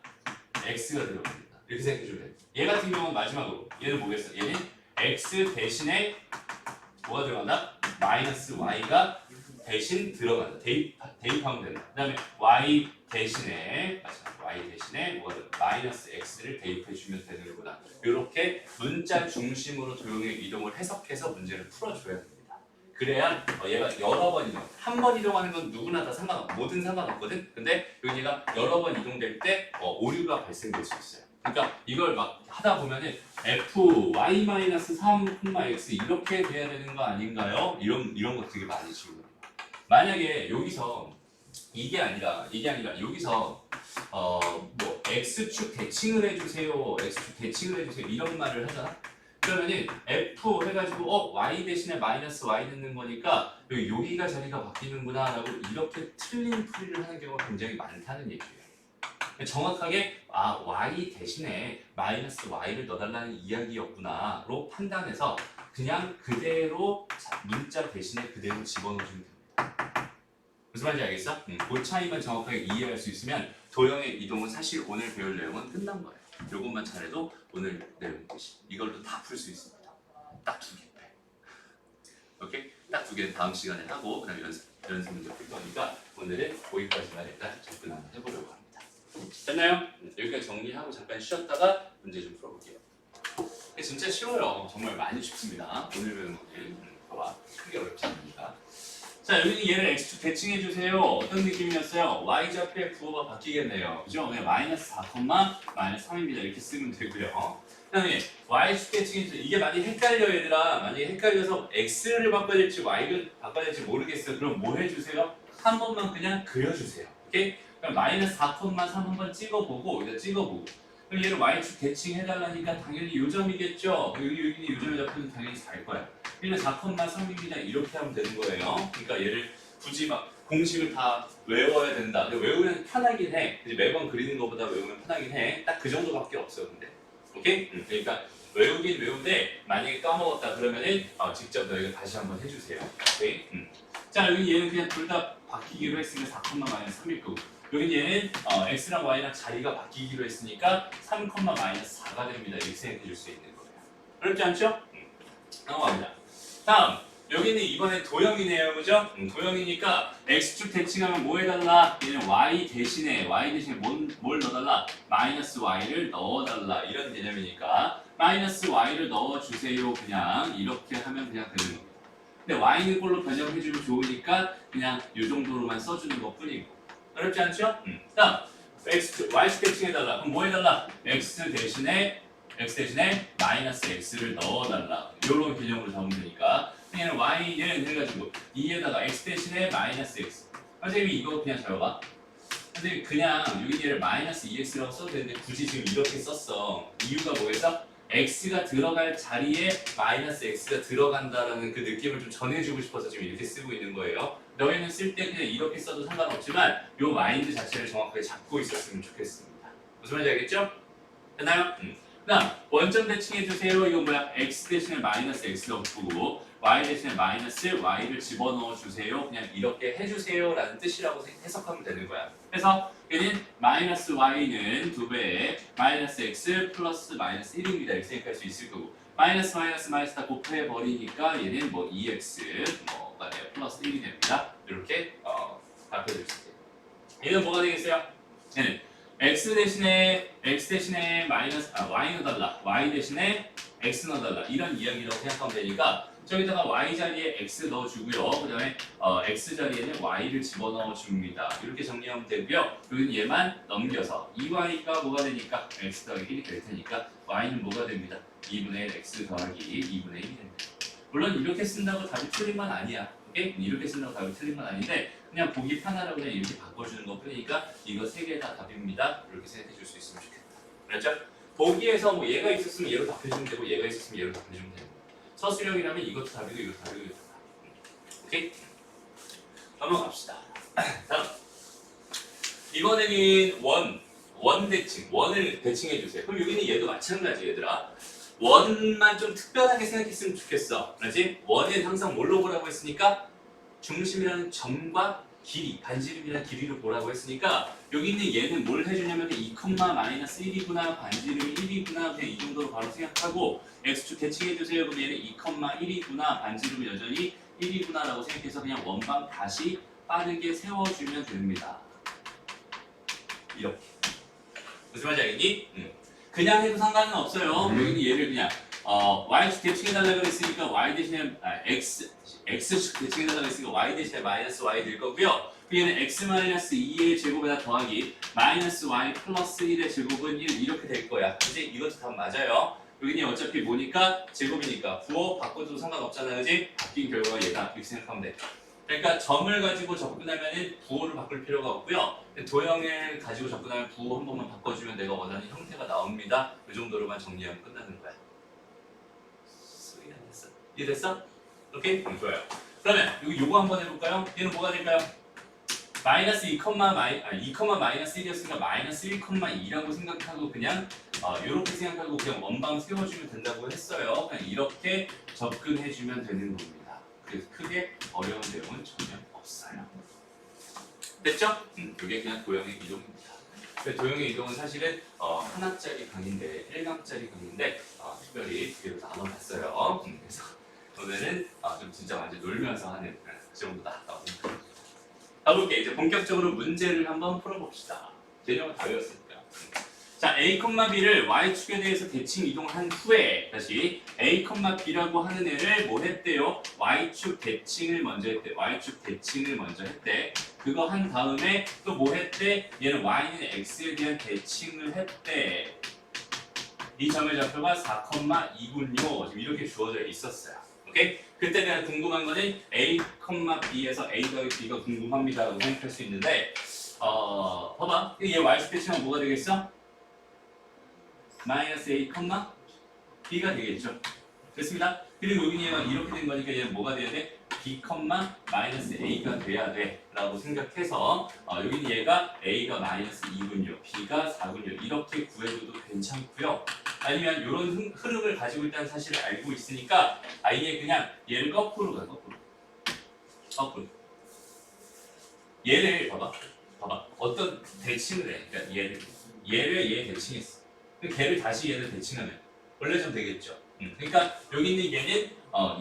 x가 들어간다. 이렇게 생각해 주면 돼. 얘 같은 경우는 마지막으로 얘는 뭐겠어? 얘는 x 대신에 뭐가 들어간다? 마이너스 y가 대신 들어간다. 대입하면 된다. 그 다음에 y 대신에 뭐가 들어간다? 마이너스 x를 대입해 주면 되는 거다. 이렇게 문자 중심으로 도형의 이동을 해석해서 문제를 풀어줘야 됩니다. 그래야 얘가 여러 번 이동, 한 번 이동하는 건 누구나 다 뭐든 상관없거든. 근데 여기가 여러 번 이동될 때 오류가 발생될 수 있어요. 그러니까 이걸 막 하다 보면은 fy-3x 이렇게 돼야 되는 거 아닌가요? 이런 거 되게 많이 질문해요. 만약에 여기서 이게 아니라 여기서 뭐 x축 대칭을 해주세요, x축 대칭을 해주세요 이런 말을 하잖아. 그러면은 f 해가지고 y 대신에 마이너스 y 넣는 거니까 여기가 자리가 바뀌는구나라고 이렇게 틀린 풀이를 하는 경우가 굉장히 많다는 얘기예요. 정확하게 y 대신에 마이너스 y를 넣어달라는 이야기였구나로 판단해서 그냥 그대로 문자 대신에 그대로 집어넣어주면 됩니다. 무슨 말인지 알겠어? 그 차이만 정확하게 이해할 수 있으면 도형의 이동은 사실 오늘 배울 내용은 끝난 거예요. 요것만 잘해도 오늘 내용 끝이. 이걸로 다 풀 수 있습니다. 딱 2개. 오케이? 딱 2개는 다음 시간에 하고 그다음에 연습 문제 풀 거니까 오늘은 거기까지만 일단 접근을 해보려고 합니다. 됐나요? 여기까지 정리하고 잠깐 쉬었다가 문제 좀 풀어볼게요. 진짜 쉬워요. 정말 많이 쉽습니다. 오늘 배우는 문제. 봐봐. 크게 어렵지 않으니까. 자, 여기는 얘를 x축 대칭해주세요. 어떤 느낌이었어요? y좌표의 부호가 바뀌겠네요. 그죠? 그냥 마이너스 4, 마이너스 3입니다. 이렇게 쓰면 되고요. 그 다음에 y축 대칭해주세요. 이게 많이 헷갈려 얘들아. 만약에 헷갈려서 x를 바꿔야 될지 y를 바꿔야 될지 모르겠어요. 그럼 뭐 해주세요? 한 번만 그냥 그려주세요. 오케이? 그럼 마이너스 4, 3 한번 찍어보고 여기다 찍어보고 그럼 얘를 y축 대칭해달라니까 당연히 요점이겠죠? 여기 요점의 좌표는 당연히 4일 거야. 얘는 4,3입니다. 이렇게 하면 되는 거예요. 그러니까 얘를 굳이 막 공식을 다 외워야 된다. 근데 외우면 편하긴 해. 매번 그리는 것보다 외우면 편하긴 해. 딱 그 정도밖에 없어요. 근데 오케이? 그러니까 외우긴 외운데 만약에 까먹었다 그러면은 직접 너희가 다시 한번 해주세요. 오케이? 자 여기 얘는 그냥 둘 다 바뀌기로 했으니까 4,-3일 거고 여기 얘는 x랑 y랑 자리가 바뀌기로 했으니까 3,-4가 됩니다. 이렇게 생각해 줄 수 있는 거예요. 어렵지 않죠? 넘어갑니다. 다음 여기는 이번에 도형이네요. 그죠? 도형이니까 x축 대칭하면 뭐 해달라? 얘는 y 대신에 뭘 넣어달라? 마이너스 y를 넣어달라 이런 개념이니까 마이너스 y를 넣어주세요. 그냥 이렇게 하면 그냥 되는 겁니다. 근데 y는 꼴로 변형해주면 좋으니까 그냥 이 정도로만 써주는 것 뿐이고 어렵지 않죠? 다음 y축 대칭해달라. 그럼 뭐 해달라? x 대신에 마이너스 x를 넣어달라. 이런 개념으로 잡으면 되니까 얘는 y는 해가지고 2에다가 x 대신에 마이너스 x. 선생님이 이거 그냥 잘 봐봐. 선생님이 그냥 여기 얘를 마이너스 2x라고 써도 되는데 굳이 지금 이렇게 썼어. 이유가 뭐겠어? x가 들어갈 자리에 마이너스 x가 들어간다라는 그 느낌을 좀 전해주고 싶어서 지금 이렇게 쓰고 있는 거예요. 너희는 쓸 때 그냥 이렇게 써도 상관없지만 이 마인드 자체를 정확하게 잡고 있었으면 좋겠습니다. 무슨 말인지 알겠죠? 됐나요? 그다음 원점 대칭해주세요. 이거 뭐야? x 대신에 마이너스 x 넣고 y 대신에 마이너스 y를 집어넣어 주세요. 그냥 이렇게 해주세요 라는 뜻이라고 해석하면 되는 거야. 그래서 얘는 마이너스 y는 2배에 마이너스 x 플러스 마이너스 1입니다. 이렇게 생각할 수 있을 거고 마이너스 다 곱해버리니까 얘는 뭐 2x 뭐가 돼요? 플러스 1이 됩니다. 이렇게 발표될 수 있어요. 얘는 뭐가 되겠어요? 얘는 x 대신에 마이너스 y 넣어달라. y 대신에 x 넣어달라. 이런 이야기라고 생각하면 되니까 저기다가 y 자리에 x 넣어주고요. 그 다음에 x 자리에는 y를 집어넣어 줍니다. 이렇게 정리하면 되고요. 여기는 얘만 넘겨서 2y가 뭐가 되니까 x 더하기 1이 될 테니까 y는 뭐가 됩니다. 2분의 1 x 더하기 2분의 1이 됩니다. 물론 이렇게 쓴다고 답이 틀린 건 아니야. 오케이? 이렇게 쓴다고 답이 틀린 건 아닌데 그냥 보기 편하라고 그냥 이렇게 바꿔주는 것 뿐이니까 이거 세 개 다 답입니다. 이렇게 생각해 줄 수 있으면 좋겠다. 그렇죠? 보기에서 뭐 얘가 있었으면 얘로 답해주면 되고 얘가 있었으면 얘로 답해주면 되고 서술형이라면 이것도 답이고 이것도 답이고 이것도 답. 오케이? 넘어갑시다. 다음 이번에는 원 대칭, 원을 대칭해 주세요. 그럼 여기는 얘도 마찬가지 얘들아. 원만 좀 특별하게 생각했으면 좋겠어. 그렇지? 원은 항상 뭘로 보라고 했으니까 중심이라는 점과 길이, 반지름이라는 길이를 보라고 했으니까 여기 있는 얘는 뭘 해주냐면 2,-1이구나, 반지름이 1이구나 그냥 이 정도로 바로 생각하고 x축 대칭해 주세요. 그럼 얘는 2,1이구나, 반지름이 여전히 1이구나 라고 생각해서 그냥 원방 다시 빠르게 세워주면 됩니다. 이렇게. 무슨 말인지 알겠니? 그냥 해도 상관은 없어요. 여기는 얘를 그냥 y축 대칭해달라고 했으니까 y 대신에 x축 대칭해달라고 했으니까 y 대신에 마이너스 y 될 거고요. 얘는 x 마이너스 2의 제곱에다 더하기 마이너스 y 플러스 1의 제곱은 1 이렇게 될 거야. 그치? 이것도 답 맞아요. 여기는 어차피 뭐니까 제곱이니까 부호 바꿔도 상관없잖아. 그치? 바뀐 결과가 얘다. 이렇게 생각하면 돼. 그러니까 점을 가지고 접근하면 부호를 바꿀 필요가 없고요. 도형을 가지고 접근하면 부호 한 번만 바꿔주면 내가 원하는 형태가 나옵니다. 이 정도로만 정리하면 끝나는 거야. 소리 안 됐어? 이해됐어? 오케이? 좋아요. 그러면 여기 요거 한번 해볼까요? 얘는 뭐가 될까요? 마이너스 2, 마이너스 1이었으니까 마이너스 1,2라고 생각하고 그냥 이렇게 생각하고 그냥 원방 세워주면 된다고 했어요. 그냥 이렇게 접근해주면 되는 겁니다. 그래서 크게 어려운 내용은 전혀 없어요. 됐죠? 이게 그냥 도형의 이동입니다. 도형의 이동은 사실은 하나짜리 강의인데 1강짜리 강의인데 특별히 두 개로 나눠봤어요. 그래서 오늘은 좀 진짜 완전 놀면서 하는 그 정도다. 가볼게. 이제 본격적으로 문제를 한번 풀어봅시다. 개념을 다 외웠으니까. 자, A, B를 Y축에 대해서 대칭 이동한 후에 다시 A, B라고 하는 애를 뭐 했대요? Y축 대칭을 먼저 했대. Y축 대칭을 먼저 했대. 그거 한 다음에 또 뭐 했대? 얘는 Y는 X에 대한 대칭을 했대. 이 점의 좌표가 4,2군요. 지금 이렇게 주어져 있었어요. 오케이? 그때 내가 궁금한 거는 A, B에서 A 더하기 B가 궁금합니다라고 생각할 수 있는데 봐봐. 얘 Y축 대칭은 뭐가 되겠어? 마이너스 A, B가 되겠죠. 됐습니다. 그리고 여기 얘가 이렇게 된 거니까 얘는 뭐가 돼야 돼? B, 마이너스 A가 돼야 돼 라고 생각해서 여기는 얘가 A가 마이너스 2군요. B가 4군요. 이렇게 구해줘도 괜찮고요. 아니면 이런 흐름을 가지고 있다는 사실을 알고 있으니까 아예 그냥 얘를 거꾸로 가. 거꾸로. 얘를 봐봐. 어떤 대칭을 해. 그러니까 얘를 얘 대칭했어. 걔를 다시 얘를 대칭하면 원래 좀 되겠죠. 그러니까 여기 있는 얘는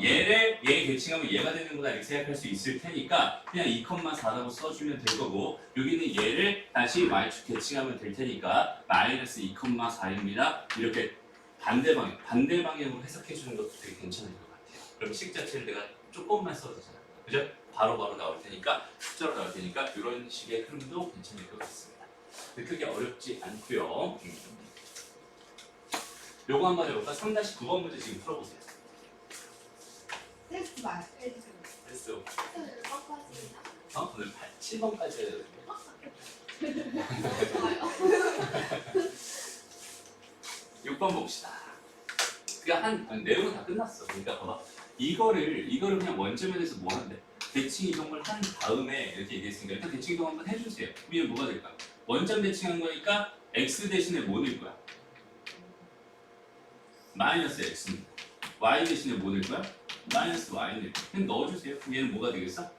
얘를 얘 대칭하면 얘가 되는구나 이렇게 생각할 수 있을 테니까 그냥 2,4라고 써주면 될 거고 여기 있는 얘를 다시 y축 대칭하면 될 테니까 마이너스 2,4입니다. 이렇게 반대 방향으로 해석해 주는 것도 되게 괜찮을 것 같아요. 그럼 식 자체를 내가 조금만 써도 되잖아. 그죠? 바로 나올 테니까 숫자로 나올 테니까 이런 식의 흐름도 괜찮을 것 같습니다. 크게 어렵지 않고요. 요거 한번 해볼까? 3-9번 문제 지금 풀어보세요. 테스트 해주세요. 됐어. 꽉꽉입니다. 오늘 7번까지 해야 되거든요. 좋아요. 6번 봅시다. 그러니까 내용은 다 끝났어. 그러니까 봐봐. 이거를 그냥 원점에 대해서 뭐 하는데? 대칭 이동을 한 다음에 이렇게 얘기했으니까 일단 대칭 이동 한번 해주세요. 그러면 뭐가 될까? 원점 대칭한 거니까 x 대신에 뭐 넣을 거야? 마이너스 x. y 대신에 뭐 넣을 거야? 마이너스 y를 그냥 넣어주세요. 그럼 얘는 뭐가 되겠어?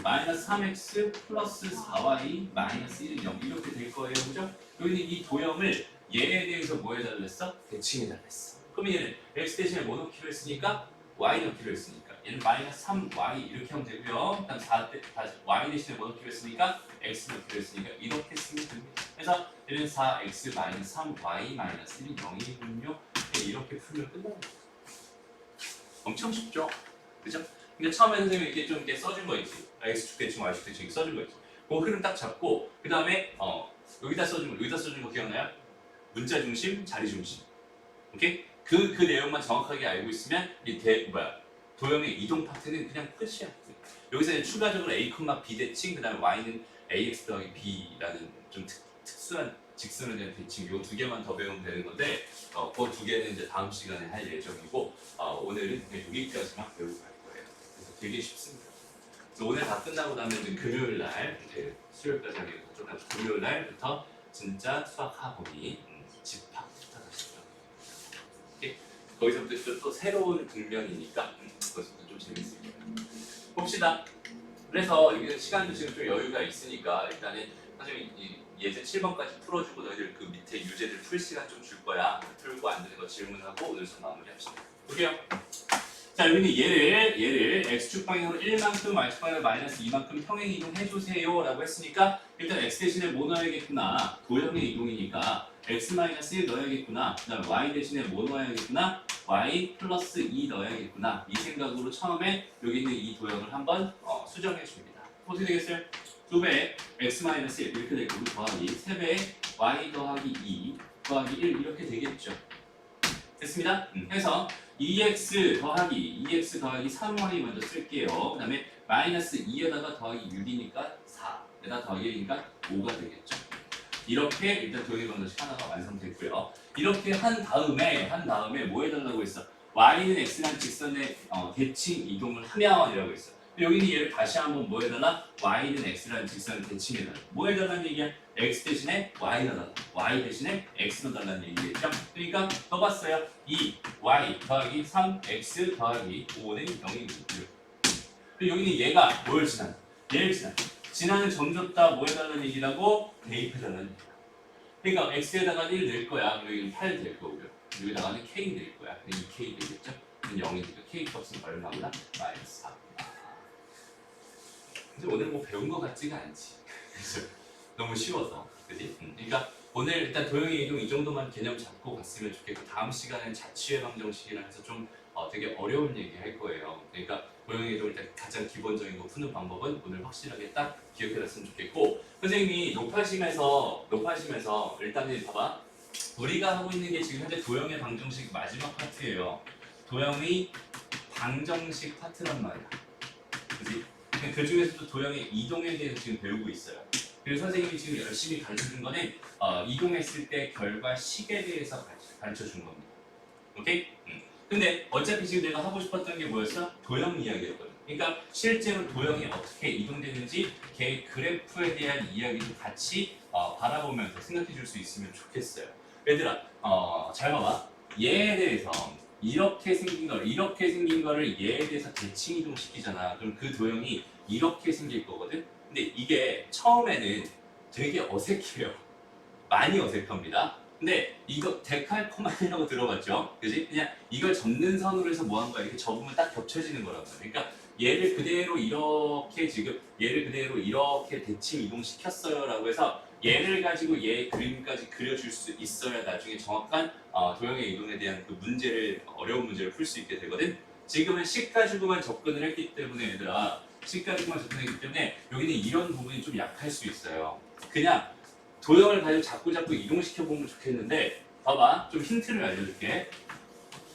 마이너스 3x 플러스 4y 마이너스 1은 0 이렇게 될 거예요. 그죠? 여기는 이 도형을 얘에 대해서 뭐 해달랬어? 대칭해달랬어. 그러면 얘는 x 대신에 뭐 넣기로 했으니까 y 넣기로 했으니까 얘는 마이너스 3y 이렇게 하면 되고요. 그다음 4 y 대신에 뭐 넣기로 했으니까 x 넣기로 했으니까 이렇게 쓰면 됩니다. 그래서 얘는 4x 마이너스 3y 마이너스 1이 0이군요. 이렇게 풀면 끝나는 거예요. 엄청 쉽죠? 그죠? 근데 처음에 선생님이 이렇게 좀 이렇게 써준 거 있지. x축 대칭, y축 대칭 써준 거 있지. 그 흐름 딱 잡고 그 다음에 여기다 써준 거 기억나요? 문자 중심, 자리 중심. 오케이? 그 내용만 정확하게 알고 있으면 이 도형의 이동 파트는 그냥 끝이야. 여기서 이제 추가적으로 a, b 대칭, 그다음에 y는 ax 더하기 b라는 좀 특수한 직선에 대한 대칭 요 두 개만 더 배우면 되는 건데 그 두 개는 이제 다음 시간에 할 예정이고 오늘은 그냥 여기까지만 배우고 갈 거예요. 그래서 되게 쉽습니다. 그래서 오늘 다 끝나고 나면 이제 금요일 날 이제 수요일까지 하기로 좀 금요일 날부터 진짜 수학 학원이 집합부터 다시 들어가요. 거기서부터 또 새로운 국면이니까 거기서부터 좀 재밌을 거예요. 봅시다. 그래서 여기는 시간도 지금 좀 여유가 있으니까 일단은 사실 이 예제 7번까지 풀어주고 너희들 그 밑에 유제들 풀 시간 좀 줄 거야. 풀고 안 되는 거 질문하고 오늘 수업 마무리합시다. 볼게요. 자 여기는 얘를 x축 방향으로 1만큼 y축 방향으로 마이너스 2만큼 평행 이동해주세요 라고 했으니까 일단 x 대신에 뭐 넣어야겠구나. 도형의 이동이니까 x-1 넣어야겠구나. 그 다음에 y 대신에 뭐 넣어야겠구나. y 플러스 2 넣어야겠구나. 이 생각으로 처음에 여기 있는 이 도형을 한번 수정해 줍니다. 어떻게 되겠어요? 2배 x-1 이렇게 될 거고 더하기 3배 y 더하기 2 더하기 1 이렇게 되겠죠. 됐습니다. 해서 2x 더하기 3y 먼저 쓸게요. 그 다음에 마이너스 2에다가 더하기 6이니까 4에다 더하기 1이니까 5가 되겠죠. 이렇게 일단 도형의 방정식 하나가 완성됐고요. 이렇게 한 다음에 뭐 해달라고 했어? y는 x라는 직선의 대칭 이동을 하면 이라고 했어. 여기는 얘를 다시 한번 뭐 해달라? y는 x라는 직선을 대칭해달라. 뭐 해달라는 얘기야? x 대신에 y 넣어달라. y 대신에 x 넣어달라는 얘기겠죠? 그러니까 써봤어요. 2y 더하기 3x 더하기 5는 0이고요. 그리고 여기는 얘가 뭘 지나는? 얘를 지나는 점 줬다 뭐 해달라는 얘기라고? 대입해달라는 얘기야. 그러니까 x에다가 1 낼 거야. 그럼 여기는 8 될 거고요. 여기다가는 k 낼 거야. 2k 되겠죠? 0이니까 k 값은 얼마구나? 마이너스 4. 근데 오늘 뭐 배운 거 같지가 않지. 너무 쉬워서, 그지? 그러니까 오늘 일단 도형의 이동 이 정도만 개념 잡고 갔으면 좋겠고 다음 시간엔 자취의 방정식이라 해서 좀 되게 어려운 얘기 할 거예요. 그러니까 도형의 이동 일단 가장 기본적인 거 푸는 방법은 오늘 확실하게 딱 기억해놨으면 좋겠고 선생님이 높아심에서 일단은 봐봐 우리가 하고 있는 게 지금 현재 도형의 방정식 마지막 파트예요. 도형의 방정식 파트란 말이야. 그지? 그 중에서도 도형의 이동에 대해서 지금 배우고 있어요. 그래서 선생님이 지금 열심히 가르쳐준 거는 이동했을 때 결과 식에 대해서 가르쳐준 겁니다. 오케이? 근데 어차피 지금 내가 하고 싶었던 게 뭐였어? 도형 이야기였거든. 그러니까 실제로 도형이 어떻게 이동되는지 걔 그래프에 대한 이야기도 같이 바라보면서 생각해 줄 수 있으면 좋겠어요. 얘들아, 잘 봐봐. 얘에 대해서 이렇게 생긴 거를 얘에 대해서 대칭 이동시키잖아. 그럼 그 도형이 이렇게 생길 거거든. 근데 이게 처음에는 되게 어색해요. 많이 어색합니다. 근데 이거 데칼코마니라고 들어봤죠? 그지? 그냥 이걸 접는 선으로 해서 뭐 한 거야? 이렇게 접으면 딱 겹쳐지는 거란 말이야. 그러니까 얘를 그대로 이렇게 대칭 이동시켰어요 라고 해서 얘를 가지고 얘의 그림까지 그려줄 수 있어야 나중에 정확한 도형의 이동에 대한 그 문제를 어려운 문제를 풀 수 있게 되거든. 지금은 식 가지고만 접근을 했기 때문에 얘들아 식 가지고만 접근했기 때문에 여기는 이런 부분이 좀 약할 수 있어요. 그냥 도형을 가지고 자꾸 이동시켜 보면 좋겠는데 봐봐 좀 힌트를 알려줄게.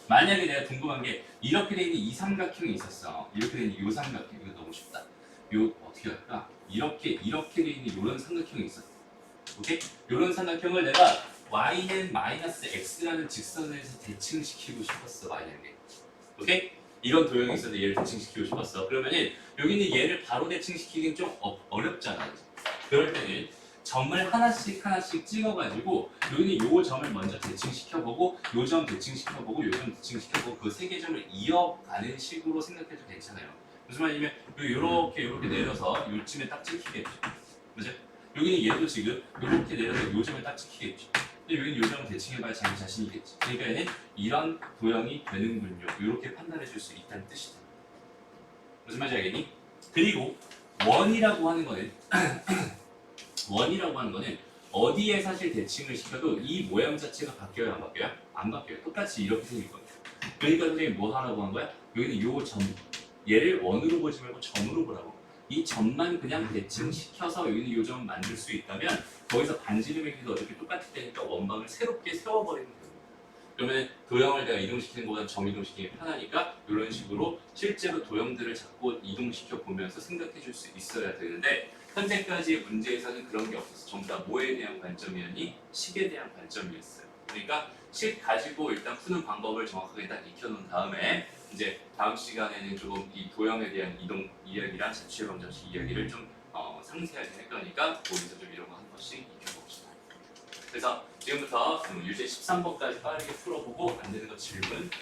만약에 내가 궁금한 게 이렇게 돼 있는 이 삼각형이 있었어. 이렇게 돼 있는 이 삼각형 이거 너무 쉽다. 요 어떻게 할까? 이렇게 돼 있는 이런 삼각형이 있었어. 오케이? 이런 삼각형을 내가 y는 마이너스 x라는 직선에서 대칭시키고 싶었어 만약에. 오케이? 이런 도형이 있었는데 얘를 대칭시키고 싶었어. 그러면은 여기는 얘를 바로 대칭시키긴 좀 어렵잖아. 그럴 때는 점을 하나씩 찍어가지고 여기는 요 점을 먼저 대칭시켜보고 요 점 대칭시켜보고 요 점 대칭시켜보고 그 세 개 점을 이어가는 식으로 생각해도 괜찮아요. 무슨 말이냐면 요렇게 내려서 요쯤에 딱 찍히겠죠. 그죠? 여기는 얘도 지금 이렇게 내려서 요 점을 딱 찍히겠죠. 근데 여기는 요 점을 대칭해봐야 자기 자신이겠지. 그러니까 얘는 이런 도형이 되는군요. 이렇게 판단해줄 수 있다는 뜻이다. 무슨 말인지 알겠니? 그리고 원이라고 하는 거는 어디에 사실 대칭을 시켜도 이 모양 자체가 바뀌어요, 안 바뀌어요? 안 바뀌어요. 똑같이 이렇게 생길 겁니다. 그러니까 선생님이 뭐 하라고 한 거야? 여기는 요 점, 얘를 원으로 보지 말고 점으로 보라고. 이 점만 그냥 대칭시켜서 여기는 요 점을 만들 수 있다면 거기서 반지름의 길이도 어차피 똑같을 테니까 원방을 새롭게 세워버리면 됩니다. 그러면 도형을 내가 이동시키는 것보다 점이동시키는 게 편하니까 이런 식으로 실제로 도형들을 자꾸 이동시켜 보면서 생각해 줄 수 있어야 되는데 현재까지의 문제에서는 그런 게 없었어. 전부 다 뭐에 대한 관점이었니? 식에 대한 관점이었어요. 그러니까 식 가지고 일단 푸는 방법을 정확하게 딱 익혀놓은 다음에 이제 다음 시간에는 조금 이 도형에 대한 이동 이야기랑 자취의 방정식 이야기를 좀 상세하게 할 거니까 거기서 좀 이런 거 한 번씩 익혀봅시다. 그래서 지금부터 유제 13번까지 빠르게 풀어보고 안 되는 거 질문합니다.